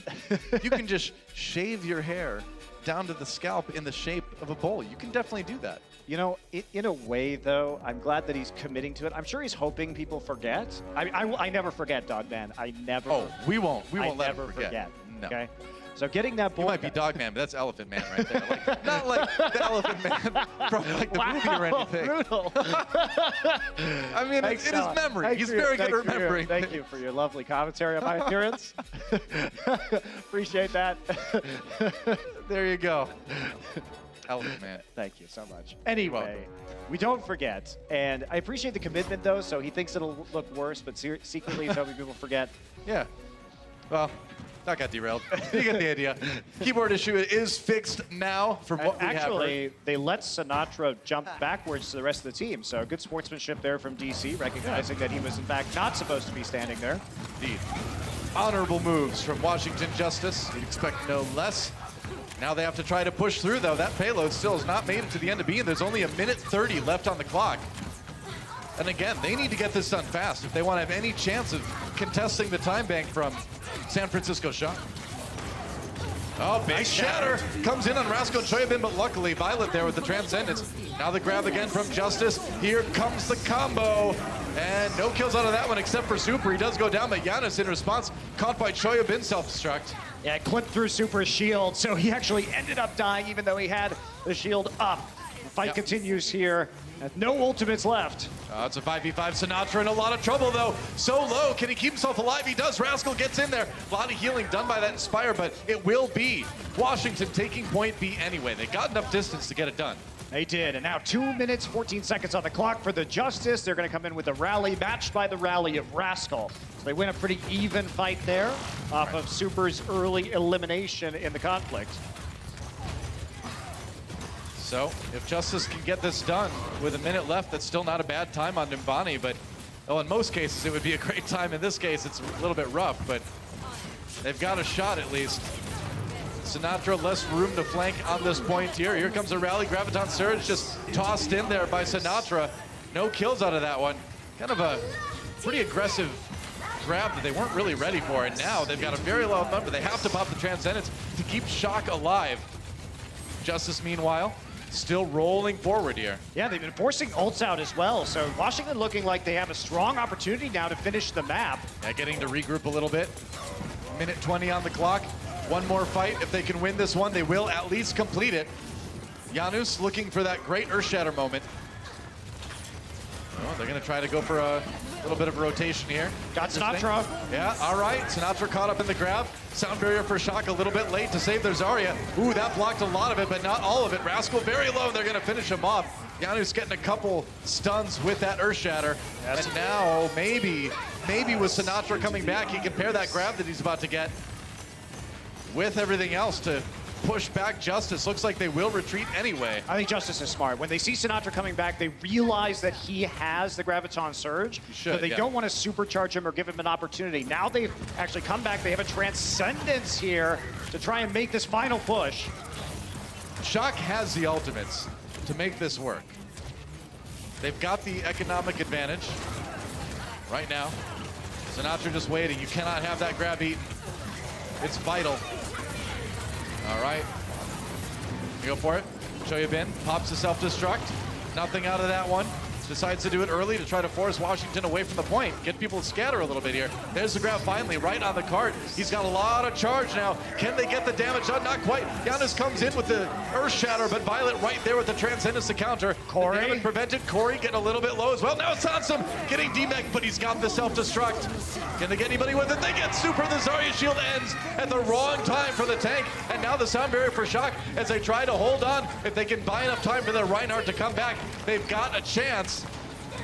You can just shave your hair down to the scalp in the shape of a bowl. You can definitely do that. You know, in a way, though, I'm glad that he's committing to it. I'm sure he's hoping people forget. I never forget, Dogman. I never. Oh, we won't let him forget. No. Okay. So getting that bowl. You might be Dogman, but that's Elephant Man right there. Like, not like the Elephant Man from like the movie or anything. Brutal. I mean, it is memory. He's very good at remembering. Thank you for your lovely commentary on my appearance. Appreciate that. There you go. Elephant Man. Thank you so much. Anyway, we don't forget, and I appreciate the commitment, though, so he thinks it'll look worse, but secretly he's hoping people forget. Yeah. Well, that got derailed. You get the idea. Keyboard issue is fixed now from what we have heard. Actually, they let Sinatraa jump backwards to the rest of the team, so good sportsmanship there from DC, recognizing that he was, in fact, not supposed to be standing there. Indeed. Honorable moves from Washington Justice. You'd expect no less. Now they have to try to push through, though. That payload still has not made it to the end of B, and there's only 1:30 left on the clock. And again, they need to get this done fast if they want to have any chance of contesting the time bank from San Francisco Shock. Oh, big nice shatter. Comes in on Rascal and Choyabin, but luckily Violet there with the Transcendence. Now the grab again from Justice. Here comes the combo. And no kills out of that one except for Super. He does go down, but Giannis in response, caught by Choyabin self-destruct. Yeah, clipped through Super's shield, so he actually ended up dying even though he had the shield up. The fight continues here. No ultimates left. It's a 5v5. Sinatraa in a lot of trouble, though. So low. Can he keep himself alive? He does. Rascal gets in there. A lot of healing done by that Inspire, but it will be Washington taking point B anyway. They got enough distance to get it done. They did, and now 2 minutes, 14 seconds on the clock for the Justice. They're going to come in with a rally matched by the rally of Rascal. So they win a pretty even fight there off of Super's early elimination in the conflict. So if Justice can get this done with a minute left, that's still not a bad time on Nimbani, but well, in most cases it would be a great time. In this case, it's a little bit rough, but they've got a shot at least. Sinatraa less room to flank on this point here. Here comes a rally. Graviton Surge just tossed in there by Sinatraa. No kills out of that one. Kind of a pretty aggressive grab that they weren't really ready for, and now they've got a very low number. They have to pop the Transcendence to keep Shock alive. Justice, meanwhile, still rolling forward here. Yeah, they've been forcing ults out as well, so Washington looking like they have a strong opportunity now to finish the map. Yeah, getting to regroup a little bit. Minute 20 on the clock. One more fight. If they can win this one, they will at least complete it. Janus looking for that great Earthshatter moment. Oh, they're going to try to go for a little bit of a rotation here. Got Sinatra. Yeah, all right. Sinatra caught up in the grab. Sound barrier for Shock a little bit late to save their Zarya. Ooh, that blocked a lot of it, but not all of it. Rascal very low. They're going to finish him off. Janus getting a couple stuns with that Earthshatter. Yes. And now maybe with Sinatra coming back, he can pair that grab that he's about to get with everything else to push back Justice. Looks like they will retreat anyway. I think Justice is smart. When they see Sinatra coming back, they realize that he has the Graviton Surge, so they don't want to supercharge him or give him an opportunity. Now they've actually come back. They have a Transcendence here to try and make this final push. Shock has the ultimates to make this work. They've got the economic advantage right now. Sinatra just waiting. You cannot have that grab eaten. It's vital. All right, you go for it. Show you bin, pops the self-destruct. Nothing out of that one. Decides to do it early to try to force Washington away from the point. Get people to scatter a little bit here. There's the grab finally, right on the cart. He's got a lot of charge now. Can they get the damage done? Not quite. Janus comes in with the Earthshatter, but Violet right there with the Transcendence to counter. Corey. The damage prevented. Corey getting a little bit low as well. Now it's Sansum getting demech, but he's got the self-destruct. Can they get anybody with it? They get super. The Zarya shield ends at the wrong time for the tank. And now the sound barrier for Shock as they try to hold on. If they can buy enough time for their Reinhardt to come back, they've got a chance.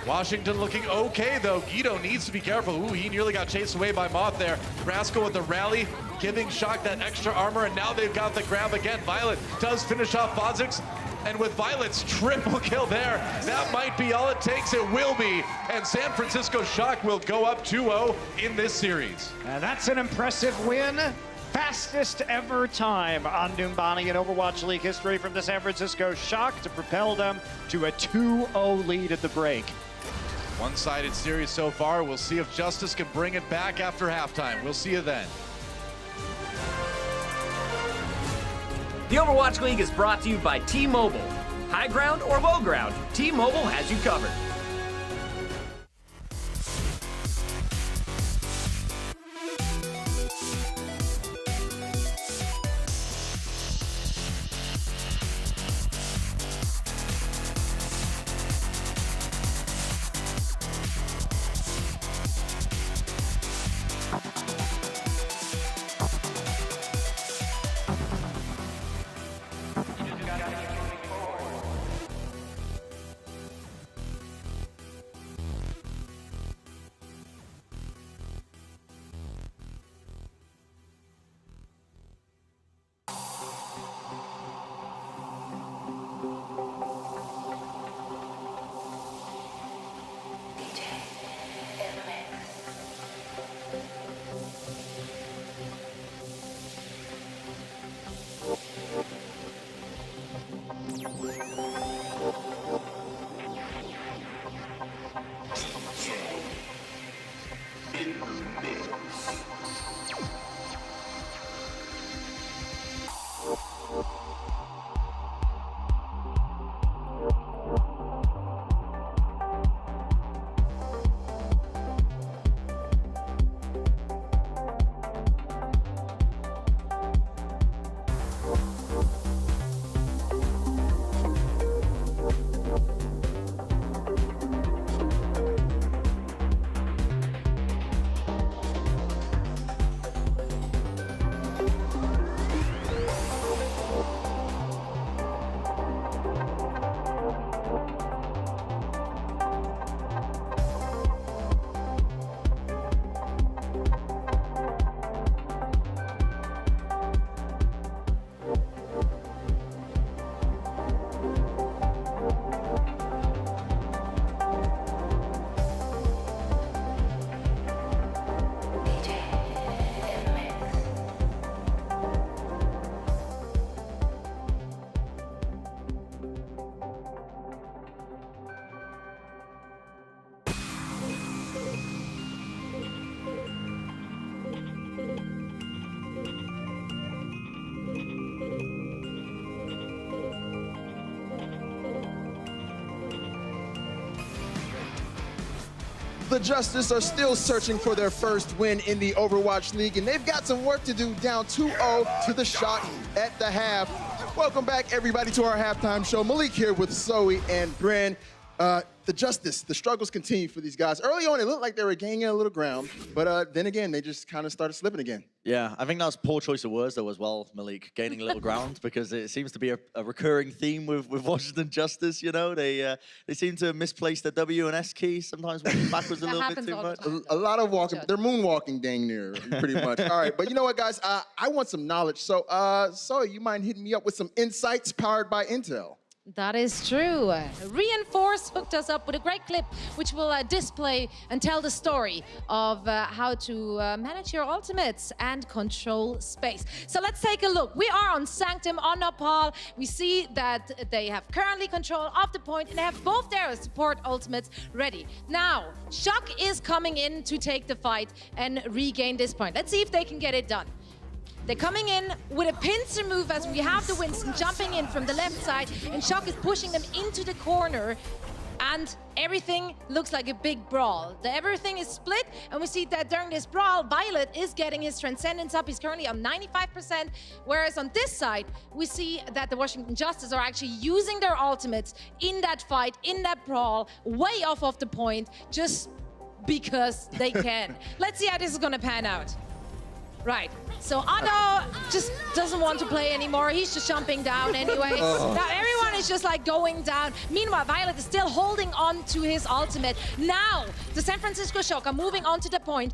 Washington looking okay, though. Guido needs to be careful. Ooh, he nearly got chased away by Moth there. Rascal with the rally, giving Shock that extra armor, and now they've got the grab again. Violet does finish off Kha'Zix, and with Violet's triple kill there, that might be all it takes. It will be, and San Francisco Shock will go up 2-0 in this series. And that's an impressive win. Fastest ever time on Numbani in Overwatch League history from the San Francisco Shock to propel them to a 2-0 lead at the break. One-sided series so far. We'll see if Justice can bring it back after halftime. We'll see you then. The Overwatch League is brought to you by T-Mobile. High ground or low ground, T-Mobile has you covered. The Justice are still searching for their first win in the Overwatch League, and they've got some work to do down 2-0 to the Shock at the half. Welcome back, everybody, to our halftime show. Malik here with Zoe and Bren. The struggles continue for these guys. Early on, it looked like they were gaining a little ground, but then again, they just kind of started slipping again. Yeah, I think that was poor choice of words, though, as well, Malik, gaining a little ground, because it seems to be a recurring theme with Washington Justice, you know? They seem to misplace the W and S key, sometimes walking backwards a little bit too much. A lot of walking. They're moonwalking dang near, pretty much. All right, but you know what, guys? I want some knowledge. So, Zoe, you mind hitting me up with some insights powered by Intel? That is true. Reinforce hooked us up with a great clip which will display and tell the story of how to manage your ultimates and control space. So let's take a look. We are on Sanctum, on Nepal. We see that they have currently control of the point and they have both their support ultimates ready. Now, Shock is coming in to take the fight and regain this point. Let's see if they can get it done. They're coming in with a pincer move as we have the Winston jumping in from the left side, and Shock is pushing them into the corner, and everything looks like a big brawl. Everything is split, and we see that during this brawl, Violet is getting his Transcendence up. He's currently on 95%, whereas on this side, we see that the Washington Justice are actually using their ultimates in that fight, in that brawl, way off of the point, just because they can. Let's see how this is gonna pan out. Right, so Otto just doesn't want to play anymore. He's just jumping down anyway. Now everyone is just like going down. Meanwhile, Violet is still holding on to his ultimate. Now, the San Francisco Shock are moving on to the point,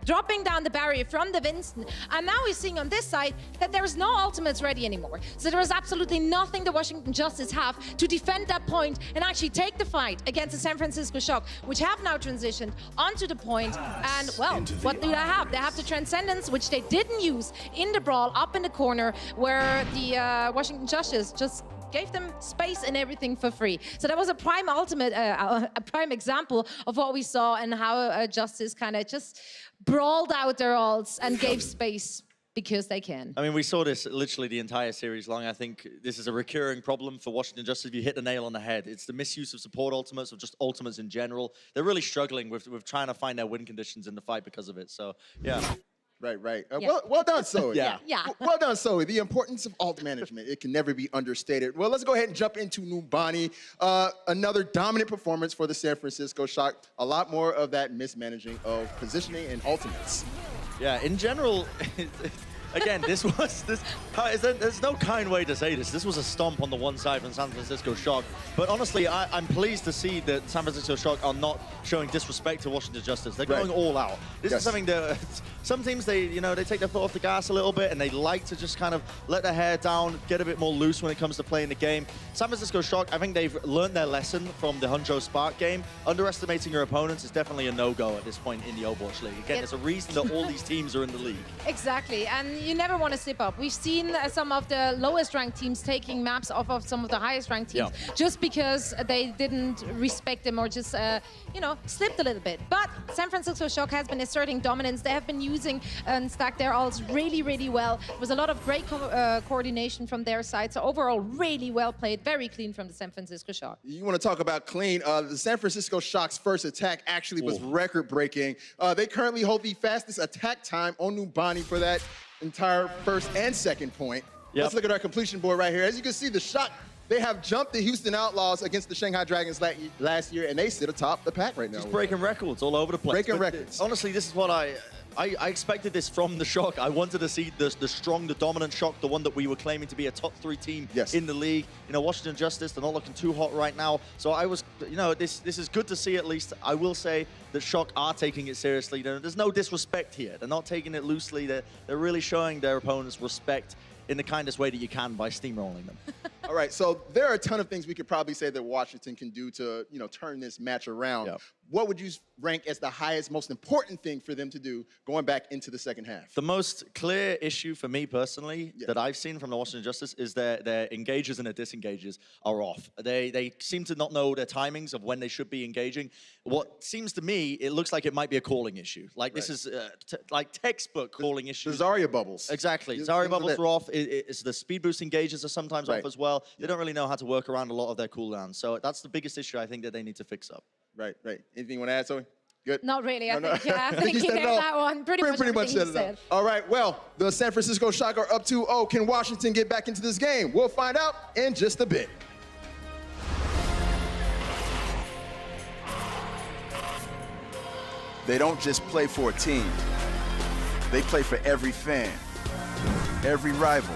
dropping down the barrier from the Winston. And now we're seeing on this side that there is no ultimates ready anymore. So there is absolutely nothing the Washington Justice have to defend that point and actually take the fight against the San Francisco Shock, which have now transitioned onto the point. And, well, what do they have? They have the Transcendence, which they didn't use in the brawl up in the corner, where the Washington Justice just gave them space and everything for free. So that was a prime ultimate, a prime example of what we saw and how Justice kind of just brawled out their ults and gave space because they can. I mean, we saw this literally the entire series long. I think this is a recurring problem for Washington Justice. You hit the nail on the head. It's the misuse of support ultimates, or just ultimates in general. They're really struggling with trying to find their win conditions in the fight because of it. So, yeah. Right. Well done, Zoe. Yeah. Well done, Zoe. The importance of ult management, it can never be understated. Well, let's go ahead and jump into Numbani. Another dominant performance for the San Francisco Shock. A lot more of that mismanaging of positioning and ultimates. Yeah, in general, again, there's no kind way to say this. This was a stomp on the one side from San Francisco Shock. But honestly, I'm pleased to see that San Francisco Shock are not showing disrespect to Washington Justice. They're going all out. This is something that some teams, they take their foot off the gas a little bit, and they like to just kind of let their hair down, get a bit more loose when it comes to playing the game. San Francisco Shock, I think they've learned their lesson from the Hangzhou Spark game. Underestimating your opponents is definitely a no-go at this point in the Overwatch League. Again, there's a reason that all these teams are in the league. Exactly, and you never want to slip up. We've seen some of the lowest ranked teams taking maps off of some of the highest ranked teams just because they didn't respect them or just, slipped a little bit. But San Francisco Shock has been asserting dominance. They have been using and stack their ults really, really well. There was a lot of great coordination from their side. So overall, really well played, very clean from the San Francisco Shock. You want to talk about clean. The San Francisco Shock's first attack actually was record-breaking. They currently hold the fastest attack time on Numbani for that entire first and second point. Let's look at our completion board right here. As you can see, the Shock, they have jumped the Houston Outlaws against the Shanghai Dragons last year, and they sit atop the pack right now. Just breaking records all over the place. Breaking records. Honestly, this is what I expected this from the Shock. I wanted to see the strong, the dominant Shock, the one that we were claiming to be a top 3 team in the league. Washington Justice, they're not looking too hot right now. So I was, this is good to see at least. I will say that Shock are taking it seriously. There's no disrespect here. They're not taking it loosely. They're really showing their opponents respect in the kindest way that you can by steamrolling them. All right, so there are a ton of things we could probably say that Washington can do to, turn this match around. What would you rank as the highest, most important thing for them to do going back into the second half? The most clear issue for me personally that I've seen from the Washington Justice is their engages and their disengages are off. They seem to not know their timings of when they should be engaging. What seems to me, it looks like it might be a calling issue. Like this is like textbook calling issue. The Zarya bubbles. Exactly. Zarya bubbles are off. It's the speed boost engages are sometimes off as well. They don't really know how to work around a lot of their cooldowns. So that's the biggest issue I think that they need to fix up. Right. Anything you want to add, Zoe? Good. Not really, I No, no. think. Yeah, I think he he said nailed it all. that one. Pretty much Pretty much everything said he it all. All right, well, the San Francisco Shock are up 2-0. Can Washington get back into this game? We'll find out in just a bit. They don't just play for a team. They play for every fan, every rival,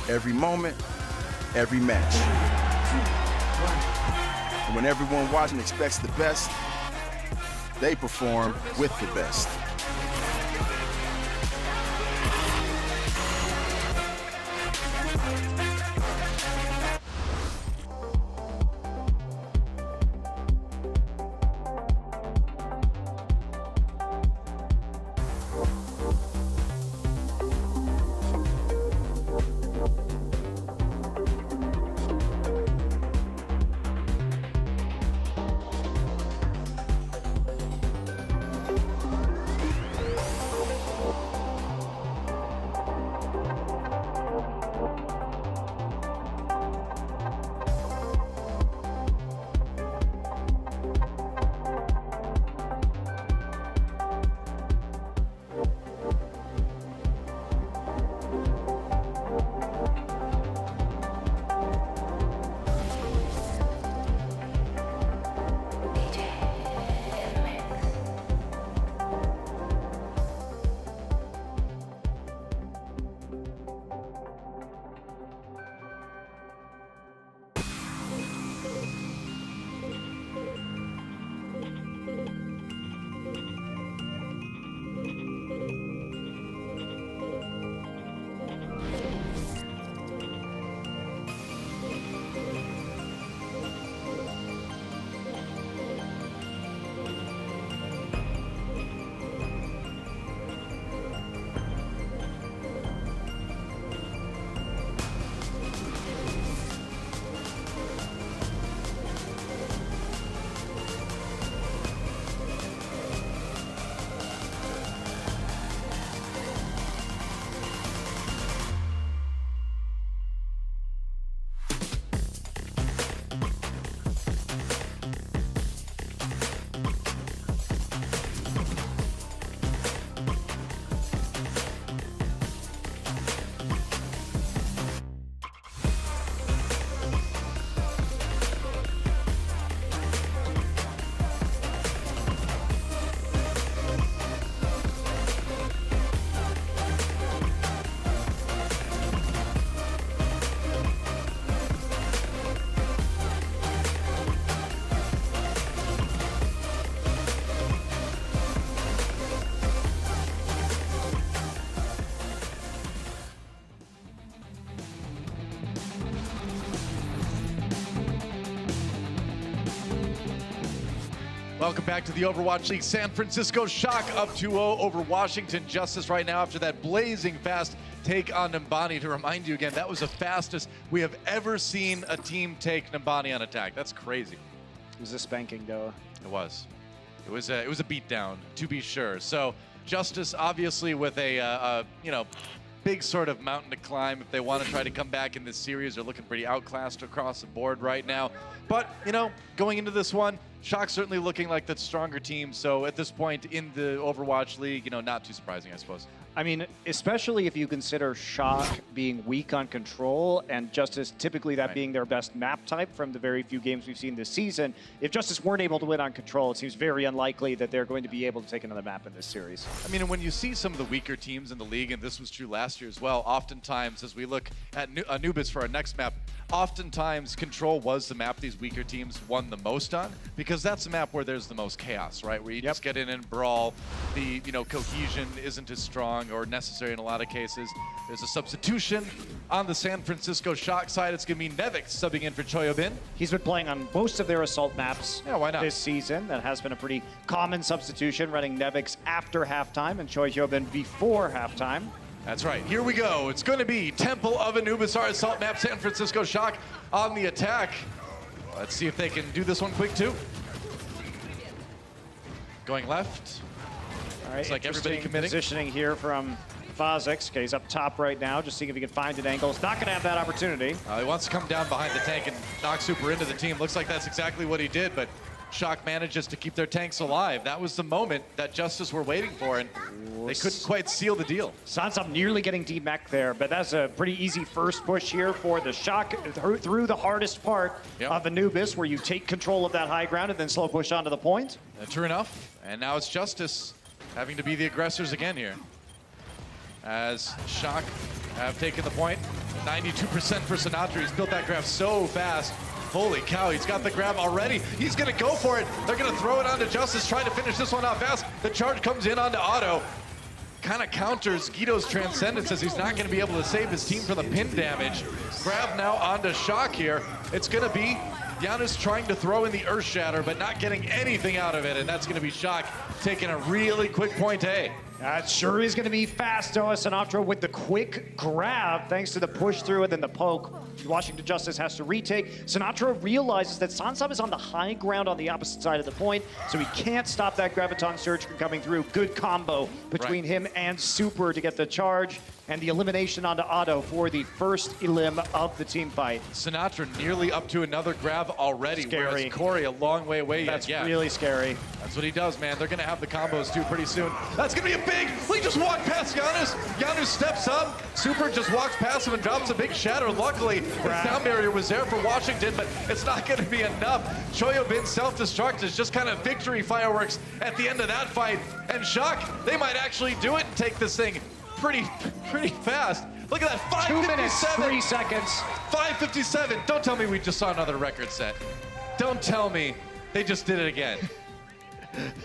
every moment, every match. And when everyone watching expects the best, they perform with the best. Welcome back to the Overwatch League. San Francisco Shock up 2-0 over Washington Justice right now after that blazing fast take on Nimbani. To remind you again, that was the fastest we have ever seen a team take Nimbani on attack. That's crazy. It was a spanking, though. It was. It was a beatdown, to be sure. So Justice, obviously, with a big sort of mountain to climb if they want to try to come back in this series. They're looking pretty outclassed across the board right now. But, going into this one, Shock certainly looking like the stronger team. So at this point in the Overwatch League, not too surprising, I suppose. I mean, especially if you consider Shock being weak on control and Justice typically that being their best map type from the very few games we've seen this season. If Justice weren't able to win on control, it seems very unlikely that they're going to be able to take another map in this series. I mean, and when you see some of the weaker teams in the league, and this was true last year as well, oftentimes as we look at Anubis for our next map, oftentimes control was the map these weaker teams won the most on, because that's the map where there's the most chaos, right? Where you just get in and brawl. The cohesion isn't as strong or necessary in a lot of cases. There's a substitution on the San Francisco Shock side. It's going to be Nevix subbing in for Choyobin. He's been playing on most of their assault maps why not? this season. That has been a pretty common substitution, running Nevix after halftime and Choyobin before halftime. That's right. Here we go. It's going to be Temple of Anubis, our assault map, San Francisco Shock on the attack. Let's see if they can do this one quick, too. Going left. All right, Looks like everybody committing. Positioning here from Fazix. Okay, he's up top right now, just seeing if he can find an angle. He's not going to have that opportunity. He wants to come down behind the tank and knock Super into the team. Looks like that's exactly what he did, but Shock manages to keep their tanks alive. That was the moment that Justice were waiting for, and they couldn't quite seal the deal. Sansam nearly getting D-Mech there, but that's a pretty easy first push here for the Shock through the hardest part of Anubis, where you take control of that high ground and then slow push onto the point. True enough, and now it's Justice having to be the aggressors again here. As Shock have taken the point. 92% for Sinatra. He's built that grab so fast. Holy cow, he's got the grab already. He's gonna go for it. They're gonna throw it onto Justice, trying to finish this one off fast. The charge comes in onto Otto. Kind of counters Guido's Transcendence as he's not gonna be able to save his team from the pin damage. Grab now onto Shock here. It's gonna be Janus trying to throw in the Earth Shatter, but not getting anything out of it, and that's gonna be Shock taking a really quick point A. That sure is going to be fast, Noah Sinatra with the quick grab, thanks to the push through and then the poke. Washington Justice has to retake. Sinatra realizes that Sansam is on the high ground on the opposite side of the point, so he can't stop that Graviton Surge from coming through. Good combo between him and Super to get the charge and the elimination onto Otto for the first elim of the team fight. Sinatra nearly up to another grab already, Scary. whereas Corey a long way away That's yet. really scary. That's what he does, man. They're gonna have the combos too pretty soon. That's gonna be a big, he just walked past Janus. Janus steps up, Super just walks past him and drops a big shatter. Luckily, the sound barrier was there for Washington, but it's not gonna be enough. Choyobin's self-destruct is just kind of victory fireworks at the end of that fight. And Shock, they might actually do it and take this thing pretty fast. Look at that, 2 minutes, 5:57. 3 seconds. 5:57. Don't tell me we just saw another record set. Don't tell me they just did it again.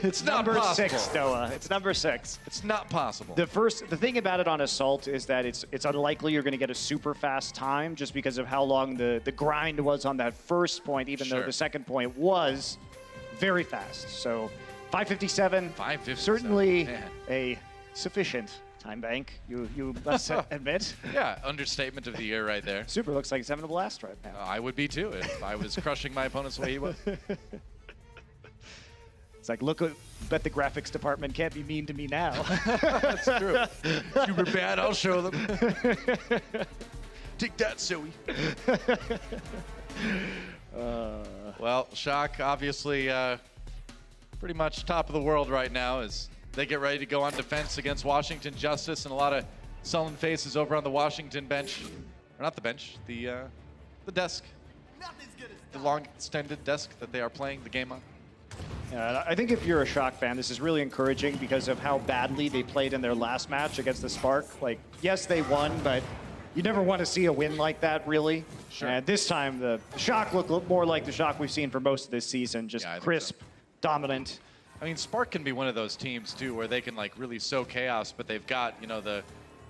It's not Number possible. 6, Noah. It's number 6. It's not possible. The thing about it on Assault is that it's unlikely you're going to get a super fast time just because of how long the grind was on that first point, even though the second point was very fast. So 5:57, 5:57, certainly man. a sufficient time bank, you must admit. Yeah, understatement of the year right there. Super looks like he's having a blast right now. I would be too if I was crushing my opponents the way he was. It's like, bet the graphics department can't be mean to me now. That's true. Super bad, I'll show them. Take that, Zoe. Well, Shock obviously pretty much top of the world right now as they get ready to go on defense against Washington Justice, and a lot of sullen faces over on the Washington bench. Or not the bench, the desk. The long extended desk that they are playing the game on. I think if you're a Shock fan, this is really encouraging because of how badly they played in their last match against the Spark. Like, yes, they won, but you never want to see a win like that, really. Sure. And this time, the Shock look more like the Shock we've seen for most of this season, just crisp, dominant. I mean, Spark can be one of those teams too, where they can like really sow chaos, but they've got, you know, the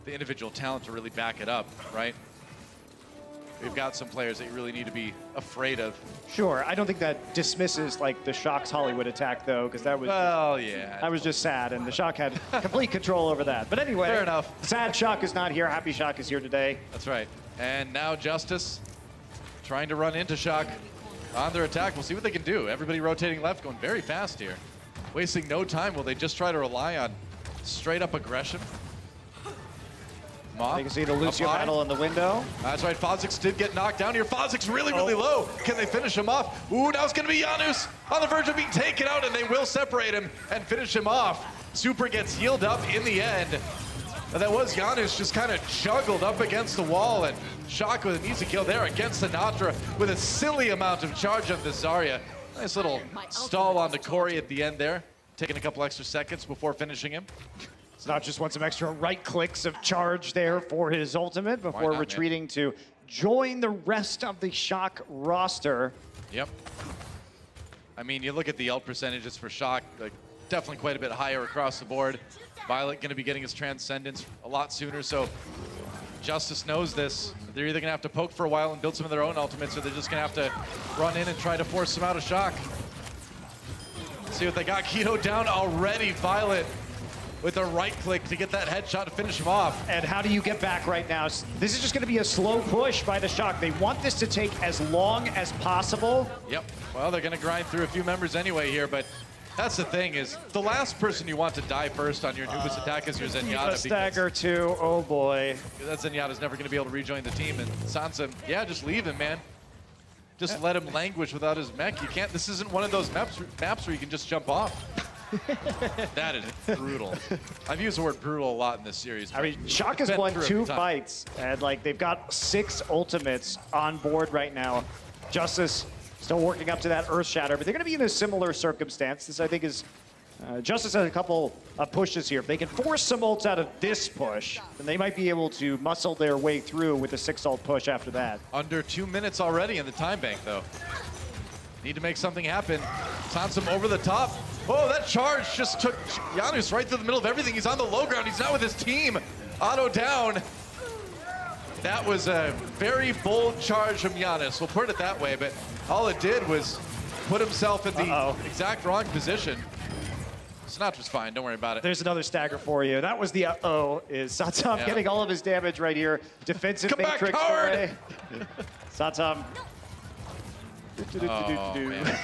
individual talent to really back it up, right? We've got some players that you really need to be afraid of. Sure, I don't think that dismisses like the Shock's Hollywood attack though, because that was that was just sad, and the Shock had complete control over that. But anyway, fair enough. Sad Shock is not here. Happy Shock is here today. That's right. And now Justice trying to run into Shock on their attack. We'll see what they can do. Everybody rotating left, going very fast here. Wasting no time. Will they just try to rely on straight up aggression? You can see the Lucio battle in the window. That's right, Fozix did get knocked down here. Fozix really low. Can they finish him off? Ooh, now it's gonna be Janus on the verge of being taken out, and they will separate him and finish him off. Super gets healed up in the end. And that was Janus just kind of juggled up against the wall, and Shock with an easy kill there against Sinatra with a silly amount of charge on the Zarya. Nice little stall onto Corey at the end there, taking a couple extra seconds before finishing him. Not just want some extra right clicks of charge there for his ultimate before retreating to join the rest of the Shock roster. Yep. I mean, you look at the ult percentages for Shock, like, definitely quite a bit higher across the board. Violet going to be getting his Transcendence a lot sooner, so Justice knows this. They're either going to have to poke for a while and build some of their own ultimates, or they're just going to have to run in and try to force them out of Shock. See what they got. Keto down already. Violet with a right click to get that headshot to finish him off. And how do you get back right now? This is just going to be a slow push by the Shock. They want this to take as long as possible. Yep. Well, they're going to grind through a few members anyway here, but that's the thing is the last person you want to die first on your Anubis attack is your Zenyatta. A stagger too. Oh boy. That Zenyatta's never going to be able to rejoin the team. And Sansa, yeah, just leave him, man. just let him languish without his mech. You can't. This isn't one of those maps where you can just jump off. That is brutal. I've used the word brutal a lot in this series. I mean, Shock has won 2 fights, and like they've got 6 ultimates on board right now. Justice still working up to that Earth Shatter, but they're going to be in a similar circumstance. This, I think, is Justice has a couple of pushes here. If they can force some ults out of this push, then they might be able to muscle their way through with a 6 ult push after that. Under 2 minutes already in the time bank, though. Need to make something happen. Sansom over the top. Oh, that charge just took Janus right through the middle of everything. He's on the low ground. He's not with his team. Auto down. That was a very bold charge from Janus. We'll put it that way, but all it did was put himself in the exact wrong position. Sinatra's fine. Don't worry about it. There's another stagger for you. That was the is Satam getting all of his damage right here. Defensive Come back, matrix coward! away. Satam. Oh, man.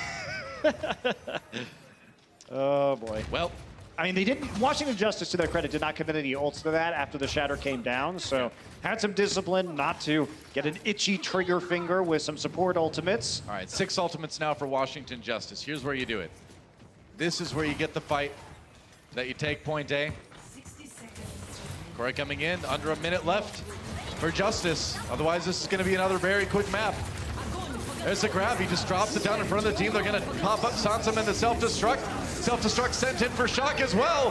Oh boy. Well, I mean, they didn't. Washington Justice, to their credit, did not commit any ults to that after the Shatter came down. So had some discipline not to get an itchy trigger finger with some support ultimates. all right, 6 ultimates now for Washington Justice. Here's where you do it. This is where you get the fight that you take point A. Corey coming in, under a minute left for Justice. Otherwise, this is going to be another very quick map. There's the grab. He just drops it down in front of the team. They're going to pop up Sansom and the self-destruct. Self-destruct sent in for Shock as well.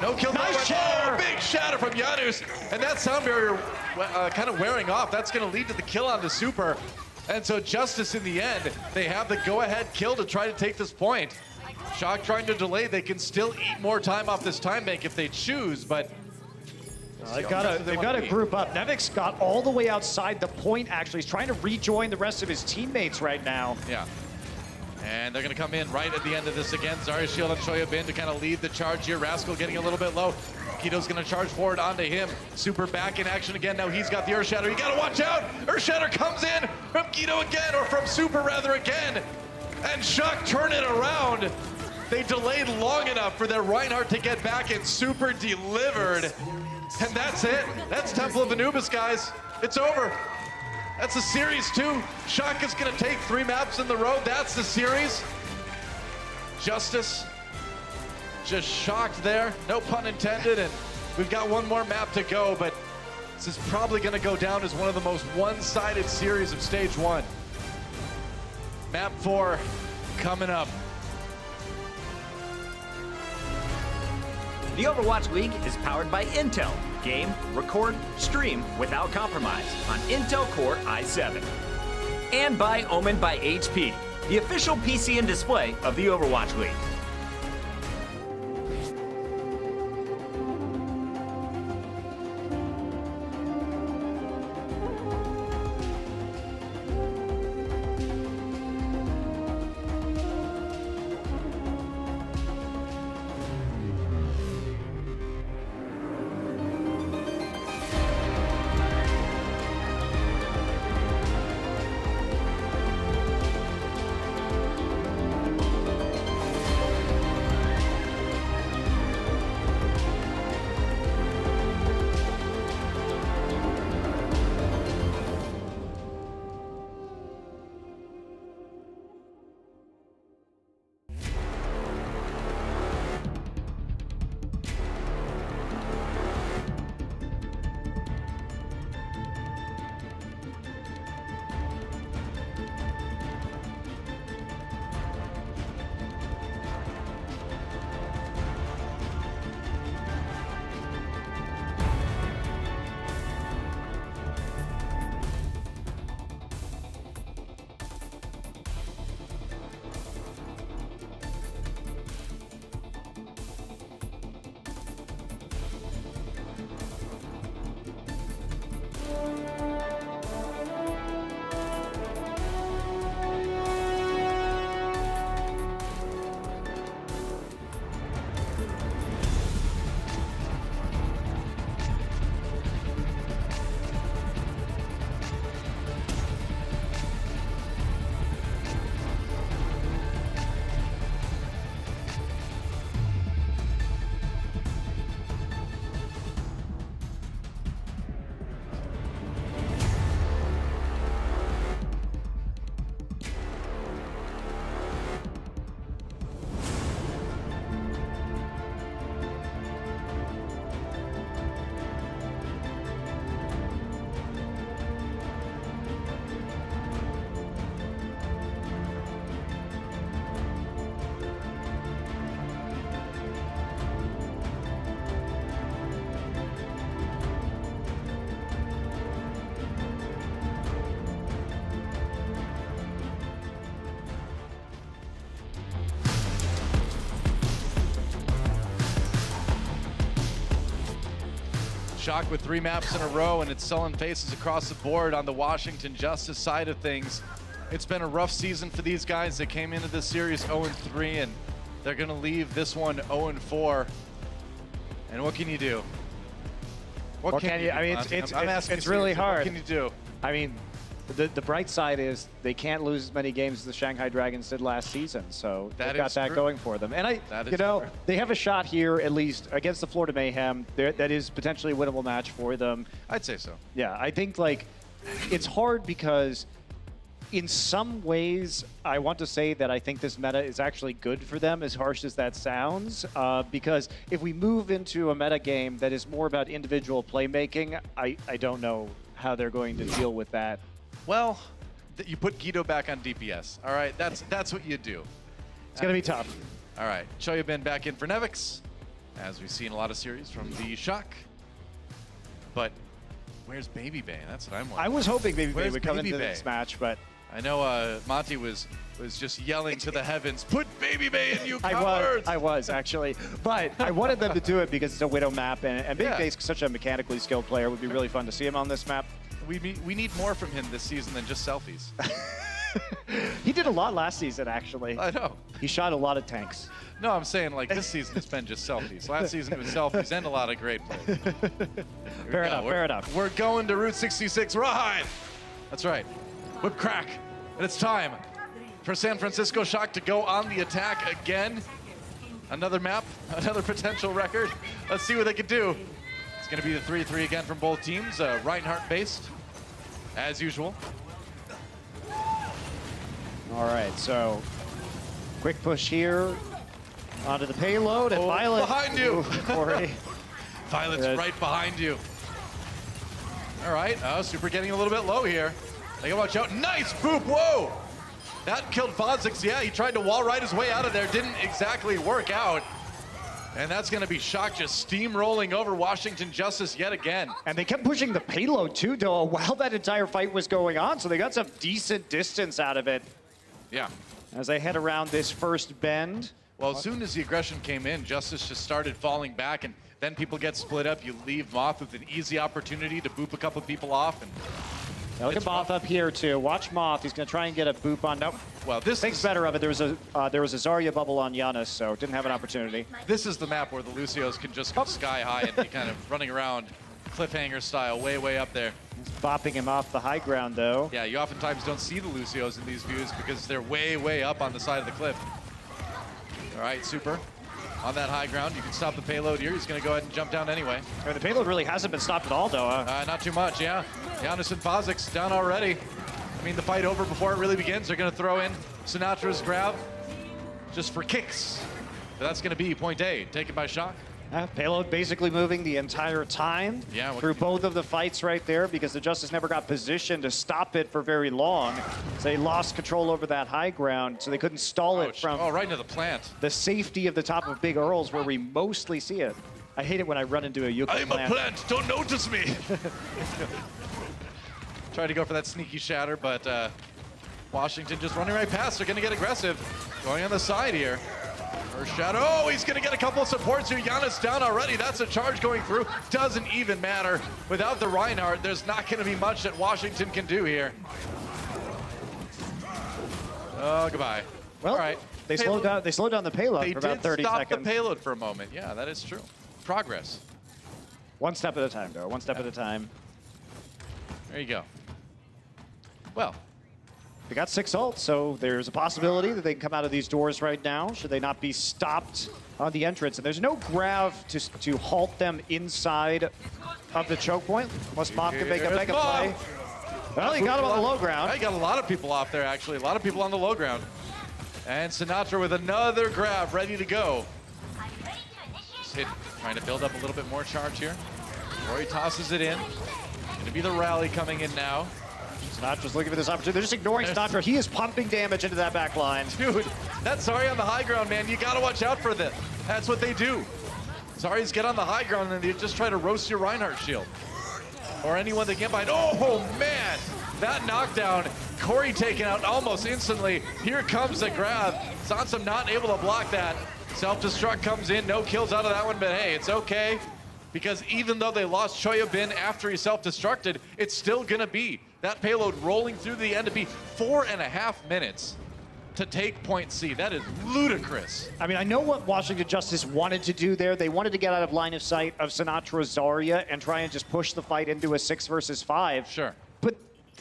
No kill. Nice shatter. Oh, big shatter from Janus. And that sound barrier kind of wearing off. That's going to lead to the kill on the Super. And so Justice in the end, they have the go-ahead kill to try to take this point. Shock trying to delay. They can still eat more time off this time bank if they choose, but They've got to group up. Nevix got all the way outside the point, actually. He's trying to rejoin the rest of his teammates right now. Yeah. And they're going to come in right at the end of this again. Zarya Shield and Shoya Bin to kind of lead the charge here. Rascal getting a little bit low. Kito's going to charge forward onto him. Super back in action again. Now he's got the Earth Shatter. You got to watch out. Earth Shatter comes in from Kito again, or from Super rather again. And Shock turn it around. They delayed long enough for their Reinhardt to get back, and Super delivered. And that's it. That's Temple of Anubis, guys. It's over. That's the series 2. Shock is going to take 3 maps in the row. That's the series. Justice just shocked there. No pun intended. And we've got 1 more map to go, but this is probably going to go down as one of the most one-sided series of stage 1. Map 4 coming up. The Overwatch League is powered by Intel. Game, record, stream without compromise on Intel Core i7. And by Omen by HP, the official PC and display of the Overwatch League. Shock with 3 maps in a row, and it's sullen faces across the board on the Washington Justice side of things. It's been a rough season for these guys. They came into this series 0-3, and they're going to leave this one 0-4. And what can you do? What can you? I mean, I'm asking it's really hard. What can you do? I mean, the bright side is they can't lose as many games as the Shanghai Dragons did last season, so they've got that going for them. And they have a shot here at least against the Florida Mayhem. That is potentially a winnable match for them. I'd say so. Yeah, I think like it's hard because in some ways I want to say that I think this meta is actually good for them, as harsh as that sounds, because if we move into a meta game that is more about individual playmaking, I don't know how they're going to deal with that. Well, you put Guido back on DPS. All right, that's what you do. It's going to be tough. All right, Choyabin back in for Nevix, as we've seen a lot of series from the Shock. But where's Baby Bay? That's what I'm wondering. I was hoping Baby Bay Where's would come Baby into Bay? this match, but I know Monty was just yelling to the heavens, put Baby Bay in, you cowards! I was actually, but I wanted them to do it because it's a Widow map, and Baby Yeah. Bay's such a mechanically skilled player. It would be really fun to see him on this map. We need more from him this season than just selfies. He did a lot last season, actually. I know. He shot a lot of tanks. No, I'm saying like this season has been just selfies. Last season was selfies and a lot of great plays. Fair enough. We're going to Route 66 Rawhide. That's right. Whip crack. And it's time for San Francisco Shock to go on the attack again. Another map, another potential record. Let's see what they can do. It's going to be the 3-3 again from both teams. Reinhardt based, as usual. All right, so quick push here onto the payload, and Violet behind you. Corey. Violet's right behind you. All right, Super getting a little bit low here. They gotta watch out. Nice boop, whoa! That killed Fozix. Yeah, he tried to wall ride his way out of there. Didn't exactly work out. And that's gonna be Shock just steamrolling over Washington Justice yet again. And they kept pushing the payload too, though, while that entire fight was going on, so they got some decent distance out of it. Yeah. As they head around this first bend. Well, as soon as the aggression came in, Justice just started falling back, and then people get split up. You leave Moth with an easy opportunity to boop a couple people off. And Now look at Moth up here too. Watch Moth. He's going to try and get a boop on. Nope. well, this Thinks is, better of it. There was a Zarya bubble on Giannis, so didn't have an opportunity. this is the map where the Lucios can just go sky high and be kind of running around cliffhanger style, way up there. Bopping him off the high ground, though. Yeah, you oftentimes don't see the Lucios in these views because they're way up on the side of the cliff. All right, Super on that high ground. You can stop the payload here. He's going to go ahead and jump down anyway. I mean, the payload really hasn't been stopped at all, though. Not too much, yeah. Giannis and Fozix down already. I mean, the fight over before it really begins. They're going to throw in Sinatra's grab just for kicks. But that's going to be point A, taken by Shock. Payload basically moving the entire time through both of the fights right there because the Justice never got positioned to stop it for very long. So they lost control over that high ground, so they couldn't stall it from right into the plant. the safety of the top of Big Earls where we mostly see it. I hate it when I run into a Yucca I'm a plant, don't notice me. Tried to go for that sneaky shatter, but Washington just running right past. They're going to get aggressive. Going on the side here. First shadow. Oh, he's going to get a couple of supports here. Giannis down already. That's a charge going through. Doesn't even matter. Without the Reinhardt, there's not going to be much that Washington can do here. Oh, goodbye. Well, all right. They slowed down the payload for about 30 They did stop seconds. the payload for a moment. Yeah, that is true. Progress. One step at a time, though. One step at a time. There you go. Well, They got 6 ults, so there's a possibility that they can come out of these doors right now, should they not be stopped on the entrance. And there's no grav to halt them inside of the choke point, unless Moth can make a mega play. Well, he got him on the low ground. I got a lot of people off there, actually. A lot of people on the low ground. And Sinatra with another grab, ready to go. Just hit, trying to build up a little bit more charge here. Rory tosses it in. Going to be the rally coming in now. Sinatra's looking for this opportunity. They're just ignoring Sinatra. He is pumping damage into that back line. Dude, that's Zari on the high ground, man. You got to watch out for that. That's what they do. Zari's get on the high ground and they just try to roast your Reinhardt shield. Or anyone that get behind. Oh, man. That knockdown. Corey taken out almost instantly. Here comes the grab. Sansa not able to block that. Self-destruct comes in. No kills out of that one, but hey, it's okay. Because even though they lost Choya Bin after he self-destructed, it's still gonna be that payload rolling through the end to be 4.5 minutes to take point C. That is ludicrous. I mean, I know what Washington Justice wanted to do there. They wanted to get out of line of sight of Sinatra Zarya and try and just push the fight into a 6 versus 5. Sure. But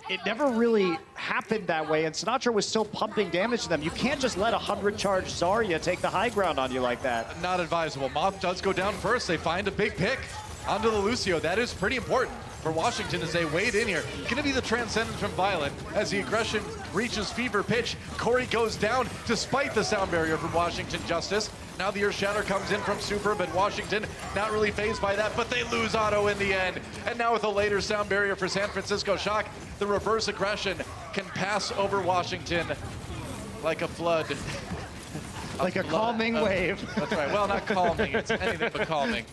it never really happened that way, and Sinatra was still pumping damage to them. You can't just let 100 charge Zarya take the high ground on you like that. Not advisable. Moth does go down first. They find a big pick onto the Lucio. That is pretty important for Washington as they wade in here. Gonna be the transcendence from Violet as the aggression reaches fever pitch. Corey goes down despite the sound barrier from Washington Justice. Now the Earth Shatter comes in from Super, but Washington not really fazed by that, but they lose auto in the end. And now with a later sound barrier for San Francisco Shock, the reverse aggression can pass over Washington like a flood. Like a calming wave. That's right. Well, not calming. It's anything but calming.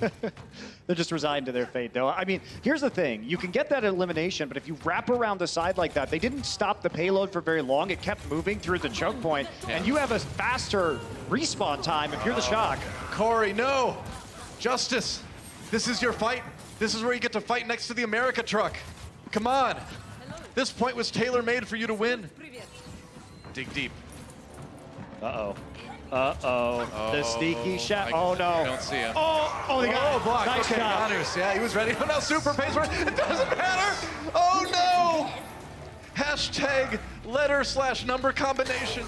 They're just resigned to their fate, though. I mean, here's the thing. You can get that elimination, but if you wrap around the side like that, they didn't stop the payload for very long. It kept moving through the choke point, and you have a faster respawn time if you're the Shock. Corey, no. Justice, this is your fight. This is where you get to fight next to the America truck. Come on. This point was tailor-made for you to win. Dig deep. Uh-oh. Uh-oh. The sneaky shot. Oh, no. I don't see him. Oh, they got it. Block. Nice Okay, shot. Janus, yeah, he was ready. Oh, now Super pays for it. It doesn't matter. Oh, no. Hashtag letter/number combination.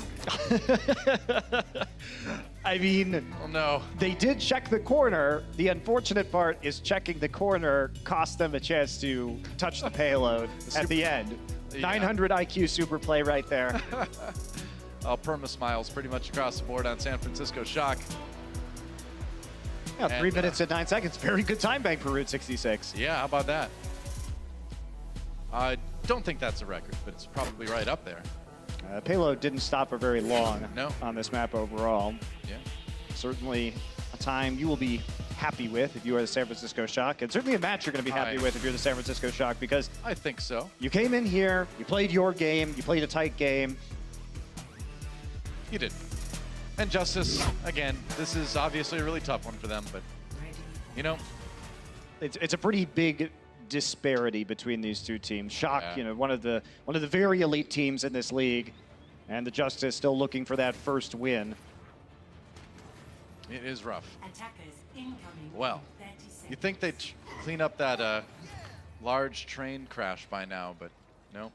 I mean, Oh, no. they did check the corner. The unfortunate part is checking the corner cost them a chance to touch the payload at the end. Yeah. 900 IQ super play right there. Perma smiles pretty much across the board on San Francisco Shock. Yeah, 3 minutes and 9 seconds. Very good time bank for Route 66. Yeah, how about that? I don't think that's a record, but it's probably right up there. Payload didn't stop for very long No. on this map overall. Yeah. Certainly a time you will be happy with if you are the San Francisco Shock, and certainly a match you're going to be happy with if you're the San Francisco Shock, because I think so. you came in here, you played your game, you played a tight game. You did. And Justice, again, this is obviously a really tough one for them, but, you know, It's a pretty big disparity between these two teams. Shock, Yeah. you know, one of the very elite teams in this league, and the Justice still looking for that first win. it is rough. Attackers incoming. Well, in 30 seconds. you'd think they'd clean up that large train crash by now, but no.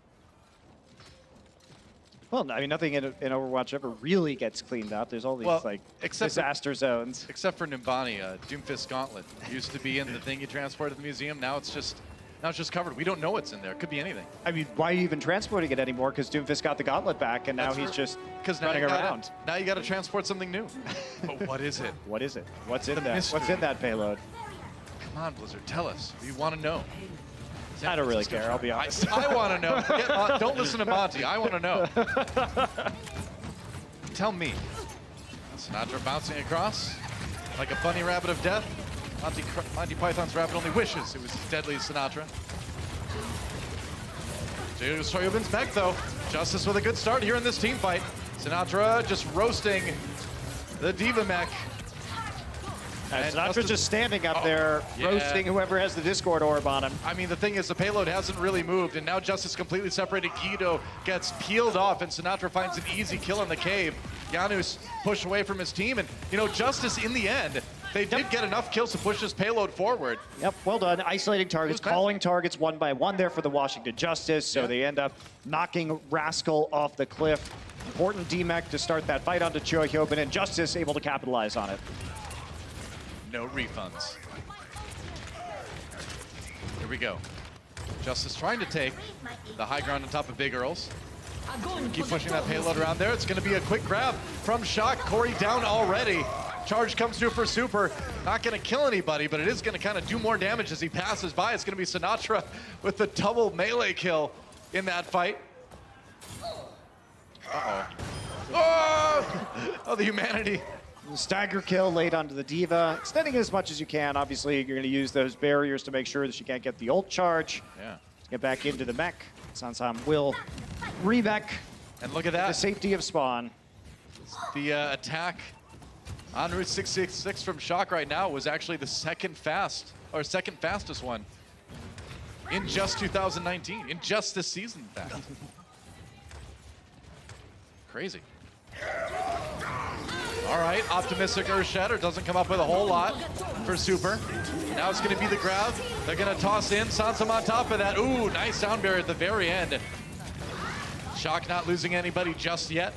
Well, I mean, nothing in Overwatch ever really gets cleaned up. There's all these Well, like except for- disaster zones. Except for Nimbani, Doomfist Gauntlet. Used to be in the thing you transport to the museum. Now it's just covered. We don't know what's in there. It could be anything. I mean, why are you even transporting it anymore? Because Doomfist got the gauntlet back, and now That's he's true. just 'Cause now running you gotta- around. Now you got to transport something new. But what is it? What is it? What's in that? mystery. What's in that payload? Come on, Blizzard, tell us. We want to know. I don't really care. I'll be honest. I want to know. Don't listen to Monty. I want to know. Tell me. Sinatra bouncing across like a bunny rabbit of death. Monty Python's rabbit only wishes it was as deadly as Sinatra. Shoyobin's back though. Justice with a good start here in this team fight. Sinatra just roasting the Diva mech. And And Sinatra's Justice- just standing up there, yeah. roasting whoever has the Discord orb on him. I mean, the thing is, the payload hasn't really moved, and now Justice completely separated. Guido gets peeled off, and Sinatra finds an easy kill in the cave. Janus pushed away from his team, and, you know, Justice, in the end, they did get enough kills to push this payload forward. Yep, well done. Isolating targets, Who's that? calling targets one by one there for the Washington Justice, so Yeah. they end up knocking Rascal off the cliff. Important D-Mech to start that fight onto Choyobin, and Justice able to capitalize on it. No refunds. Here we go. Justice trying to take the high ground on top of Big Earls. Keep pushing that payload around there. It's going to be a quick grab from Shock. Corey down already. Charge comes through for Super. Not going to kill anybody, but it is going to kind of do more damage as he passes by. It's going to be Sinatra with the double melee kill in that fight. Uh-oh. Oh, the humanity. Stagger kill late onto the Diva, extending it as much as you can. Obviously, you're going to use those barriers to make sure that she can't get the ult charge. Yeah. Get back into the mech. Sansam will re-mech And look at the that. safety of spawn. The attack On Route 666 from Shock right now was actually the second fastest one in just 2019, in just this season, in fact. Crazy. All right, optimistic Earth Shatter doesn't come up with a whole lot for Super. Now it's gonna be the grab. They're gonna toss in Sansam on top of that. Ooh, nice sound barrier at the very end. Shock not losing anybody just yet.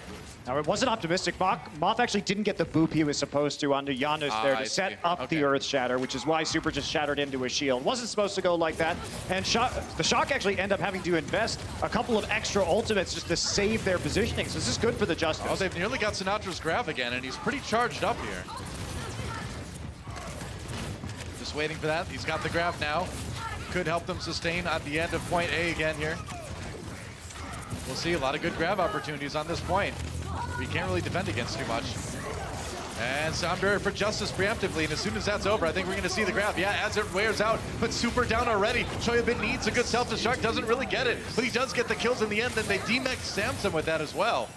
Now, it wasn't optimistic. Moth actually didn't get the boop he was supposed to onto Janus there to set up the Earth Shatter, which is why Super just shattered into a shield. Wasn't supposed to go like that. And the Shock actually end up having to invest a couple of extra ultimates just to save their positioning. So this is good for the Justice. Oh, they've nearly got Sinatra's grab again, and he's pretty charged up here. Just waiting for that. He's got the grab now. Could help them sustain at the end of point A again here. We'll see a lot of good grab opportunities on this point. We can't really defend against too much. And sound barrier for Justice preemptively, and as soon as that's over, I think we're gonna see the grab. Yeah, as it wears out, but Super down already. Choyabin needs a good self-destruct, doesn't really get it, but he does get the kills in the end, and they demech Samson with that as well.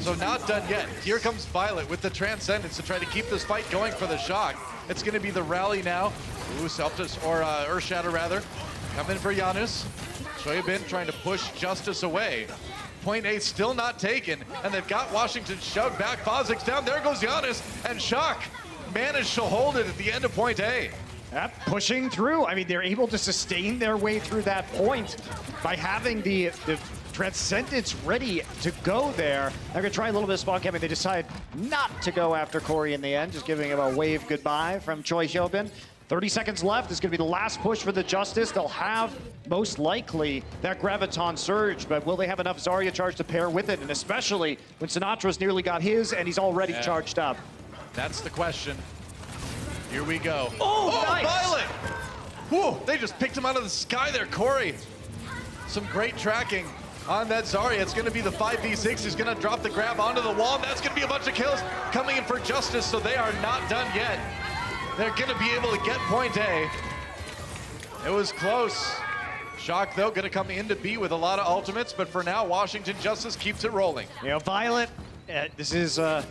So not done yet. Here comes Violet with the Transcendence to try to keep this fight going for the Shock. It's gonna be the rally now. Ooh, Earth Shatter rather. Coming for Janus. Choyabin trying to push Justice away. Point A still not taken, and they've got Washington shoved back. Fozik's down, there goes Janus, and Shock managed to hold it at the end of point A. Pushing through. I mean, they're able to sustain their way through that point by having the Transcendence ready to go there. They're gonna try a little bit of spawn camping. They decide not to go after Corey in the end, just giving him a wave goodbye from Choi Hyobin. 30 seconds left. This is going to be the last push for the Justice. They'll have, most likely, that Graviton Surge, but will they have enough Zarya charge to pair with it? And especially when Sinatra's nearly got his and he's already charged up. That's the question. Here we go. Oh, nice. Violet! Whoa, they just picked him out of the sky there, Corey. Some great tracking on that Zarya. It's going to be the 5v6. He's going to drop the grab onto the wall. That's going to be a bunch of kills coming in for Justice, so they are not done yet. They're going to be able to get point A. It was close. Shock, though, going to come into B with a lot of ultimates, but for now, Washington Justice keeps it rolling. You know, Violet, this is a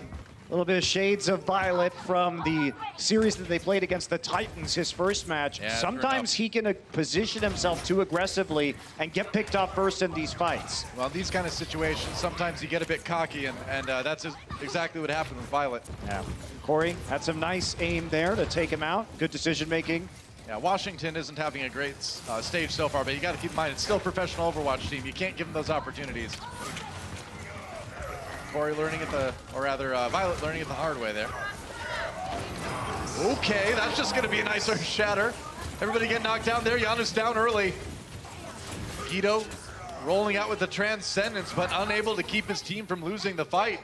little bit of shades of Violet from the series that they played against the Titans, his first match. Yeah, sometimes he can position himself too aggressively and get picked off first in these fights. Well, these kind of situations, sometimes you get a bit cocky, and that's exactly what happened with Violet. Yeah. Corey had some nice aim there to take him out. Good decision making. Yeah, Washington isn't having a great stage so far, but you got to keep in mind, it's still a professional Overwatch team. You can't give them those opportunities. Corey learning at the, or rather, Violet learning it the hard way there. Okay, that's just going to be a nice Earth Shatter. Everybody get knocked down there. Janus down early. Guido rolling out with the Transcendence, but unable to keep his team from losing the fight.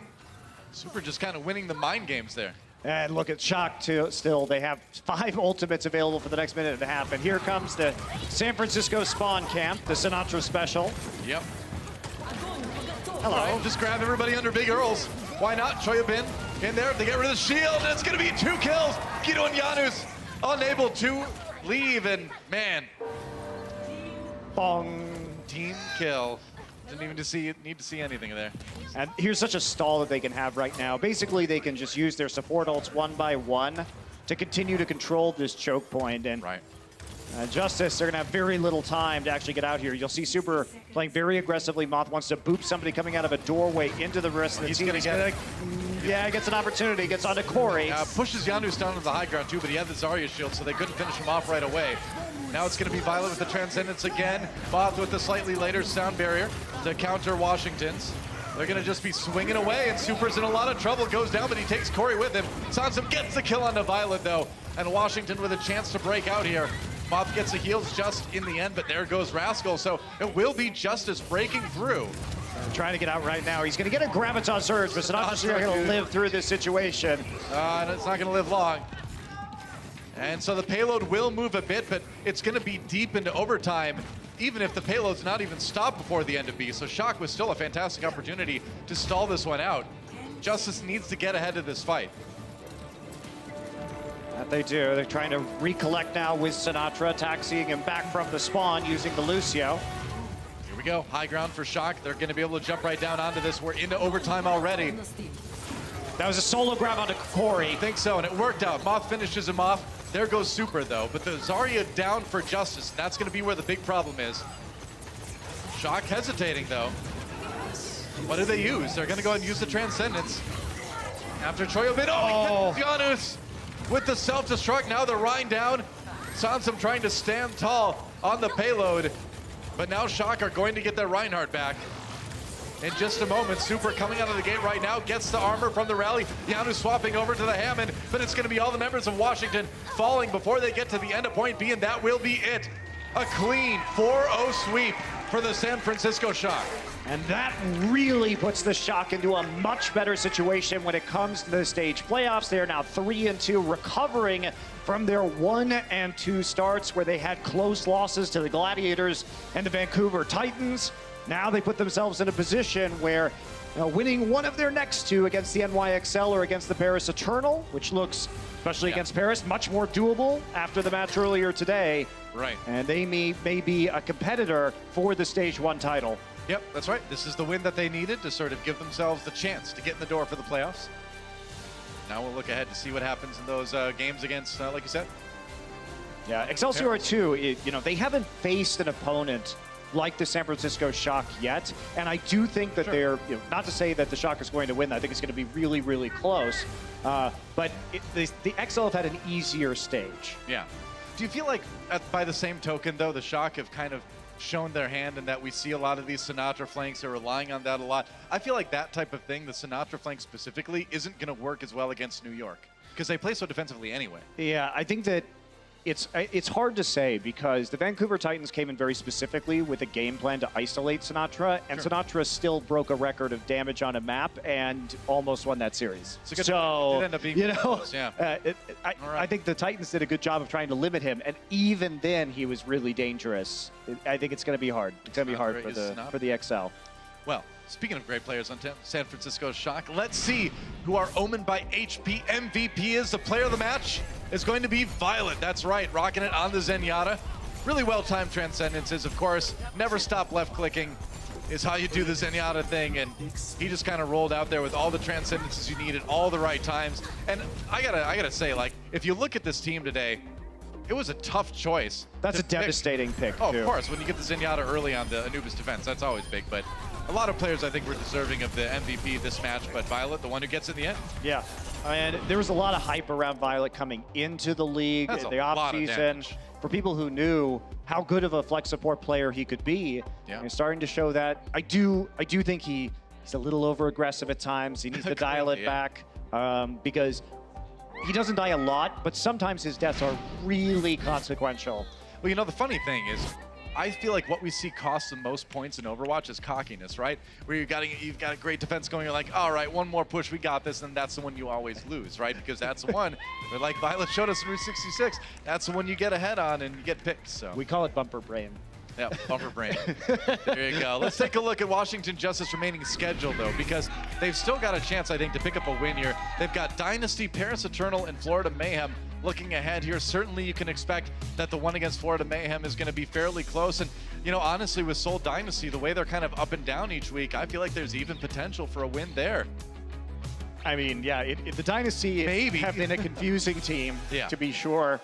Super just kind of winning the mind games there. And look at Shock too. Still, they have 5 ultimates available for the next minute and a half. And here comes the San Francisco spawn camp, the Sinatra special. Yep. Hello. Oh, just grab everybody under Big Earls. Why not? Choyabin in there. They get rid of the shield, and it's going to be 2 kills. Guido and Janus unable to leave, and man. Bong. Team kill. Didn't even need to see anything there. And here's such a stall that they can have right now. Basically, they can just use their support ults one by one to continue to control this choke point. And right. Justice, they're going to have very little time to actually get out here. You'll see Super playing very aggressively. Moth wants to boop somebody coming out of a doorway into the rest of the team. He's going to yeah, gets an opportunity, gets onto Corey. Pushes Janus down to the high ground too, but he had the Zarya shield, so they couldn't finish him off right away. Now it's going to be Violet with the Transcendence again. Moth with the slightly later sound barrier to counter Washington's. They're going to just be swinging away, and Super's in a lot of trouble. Goes down, but he takes Corey with him. Sansam gets the kill onto Violet, though, and Washington with a chance to break out here. Moth gets the heals just in the end, but there goes Rascal, so it will be Justice breaking through. Trying to get out right now. He's going to get a Graviton Surge, but Sinatra's not going to live through this situation. And it's not going to live long. And so the payload will move a bit, but it's going to be deep into overtime, even if the payload's not even stopped before the end of B. So Shock was still a fantastic opportunity to stall this one out. Justice needs to get ahead of this fight. That they do. They're trying to recollect now with Sinatra, taxiing him back from the spawn using the Lucio. Here we go. High ground for Shock. They're going to be able to jump right down onto this. We're into overtime already. That was a solo grab onto Corey. I think so, and it worked out. Moth finishes him off. There goes Super, though. But the Zarya down for Justice, and that's going to be where the big problem is. Shock hesitating, though. What do they use? They're going to go ahead and use the Transcendence. After Choyobin, oh, he gets Janus with the self-destruct. Now the Rhine down. Sansum trying to stand tall on the payload. But now Shock are going to get their Reinhardt back. In just a moment, Super coming out of the gate right now, gets the armor from the rally. Yanu swapping over to the Hammond, but it's going to be all the members of Washington falling before they get to the end of point B, and that will be it. A clean 4-0 sweep for the San Francisco Shock. And that really puts the Shock into a much better situation when it comes to the stage playoffs. They are now 3-2, recovering from their 1-2 starts where they had close losses to the Gladiators and the Vancouver Titans. Now they put themselves in a position where winning one of their next two against the NYXL or against the Paris Eternal, which looks, especially against Paris, much more doable after the match earlier today. Right. And they may be a competitor for the Stage 1 title. Yep, that's right. This is the win that they needed to sort of give themselves the chance to get in the door for the playoffs. Now we'll look ahead to see what happens in those games against, like you said. Yeah, Excelsior too, they haven't faced an opponent like the San Francisco Shock yet. And I do think that they're, not to say that the Shock is going to win, I think it's going to be really, really close. But the XL have had an easier stage. Yeah. Do you feel like, by the same token, though, the Shock have kind of shown their hand in that we see a lot of these Sinatra flanks, they're relying on that a lot? I feel like that type of thing, the Sinatra flank specifically, isn't going to work as well against New York because they play so defensively anyway. Yeah, I think that it's hard to say because the Vancouver Titans came in very specifically with a game plan to isolate Sinatra, and Sinatra still broke a record of damage on a map and almost won that series. So it ended up being close, yeah. I think the Titans did a good job of trying to limit him, and even then he was really dangerous. I think it's going to be hard. It's going to be hard for the XL. Well, speaking of great players on San Francisco Shock, let's see who our Omen by HP MVP is. The player of the match is going to be Violet. That's right, rocking it on the Zenyatta. Really well-timed Transcendences, of course. Never stop left-clicking is how you do the Zenyatta thing, and he just kind of rolled out there with all the Transcendences you need at all the right times. And I gotta say, like, if you look at this team today, it was a tough choice. That's a devastating pick, Oh, too. of course, when you get the Zenyatta early on the Anubis defense, that's always big, but a lot of players, I think, were deserving of the MVP this match, but Violet, the one who gets in the end. Yeah, and there was a lot of hype around Violet coming into the league, the offseason. For people who knew how good of a flex support player he could be, he's starting to show that. I do think he's a little over-aggressive at times. He needs to dial it back because he doesn't die a lot, but sometimes his deaths are really consequential. Well, the funny thing is, I feel like what we see cost the most points in Overwatch is cockiness, right? Where you've got a great defense going, you're like, all right, one more push, we got this, and that's the one you always lose, right? Because that's the one, where, like Violet showed us in Route 66, that's the one you get ahead on and you get picked, so. We call it bumper brain. Yeah, bumper brain. There you go. Let's take a look at Washington Justice remaining schedule, though, because they've still got a chance, I think, to pick up a win here. They've got Dynasty, Paris Eternal, and Florida Mayhem. Looking ahead here, certainly you can expect that the one against Florida Mayhem is going to be fairly close. And, honestly, with Seoul Dynasty, the way they're kind of up and down each week, I feel like there's even potential for a win there. I mean, yeah, the Dynasty have been a confusing team, to be sure.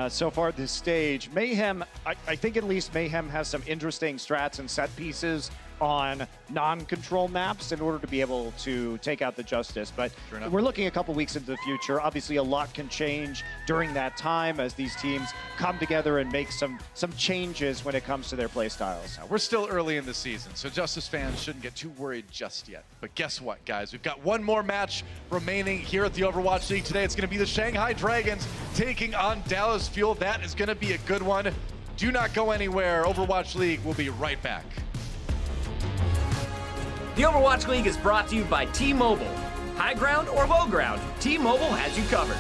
So far at this stage, Mayhem, I think at least Mayhem has some interesting strats and set pieces on non-control maps in order to be able to take out the Justice. But we're looking a couple weeks into the future. Obviously, a lot can change during that time as these teams come together and make some changes when it comes to their play styles. Now, we're still early in the season, so Justice fans shouldn't get too worried just yet. But guess what, guys? We've got one more match remaining here at the Overwatch League today. It's going to be the Shanghai Dragons taking on Dallas Fuel. That is going to be a good one. Do not go anywhere. Overwatch League will be right back. The Overwatch League is brought to you by T-Mobile. High ground or low ground, T-Mobile has you covered.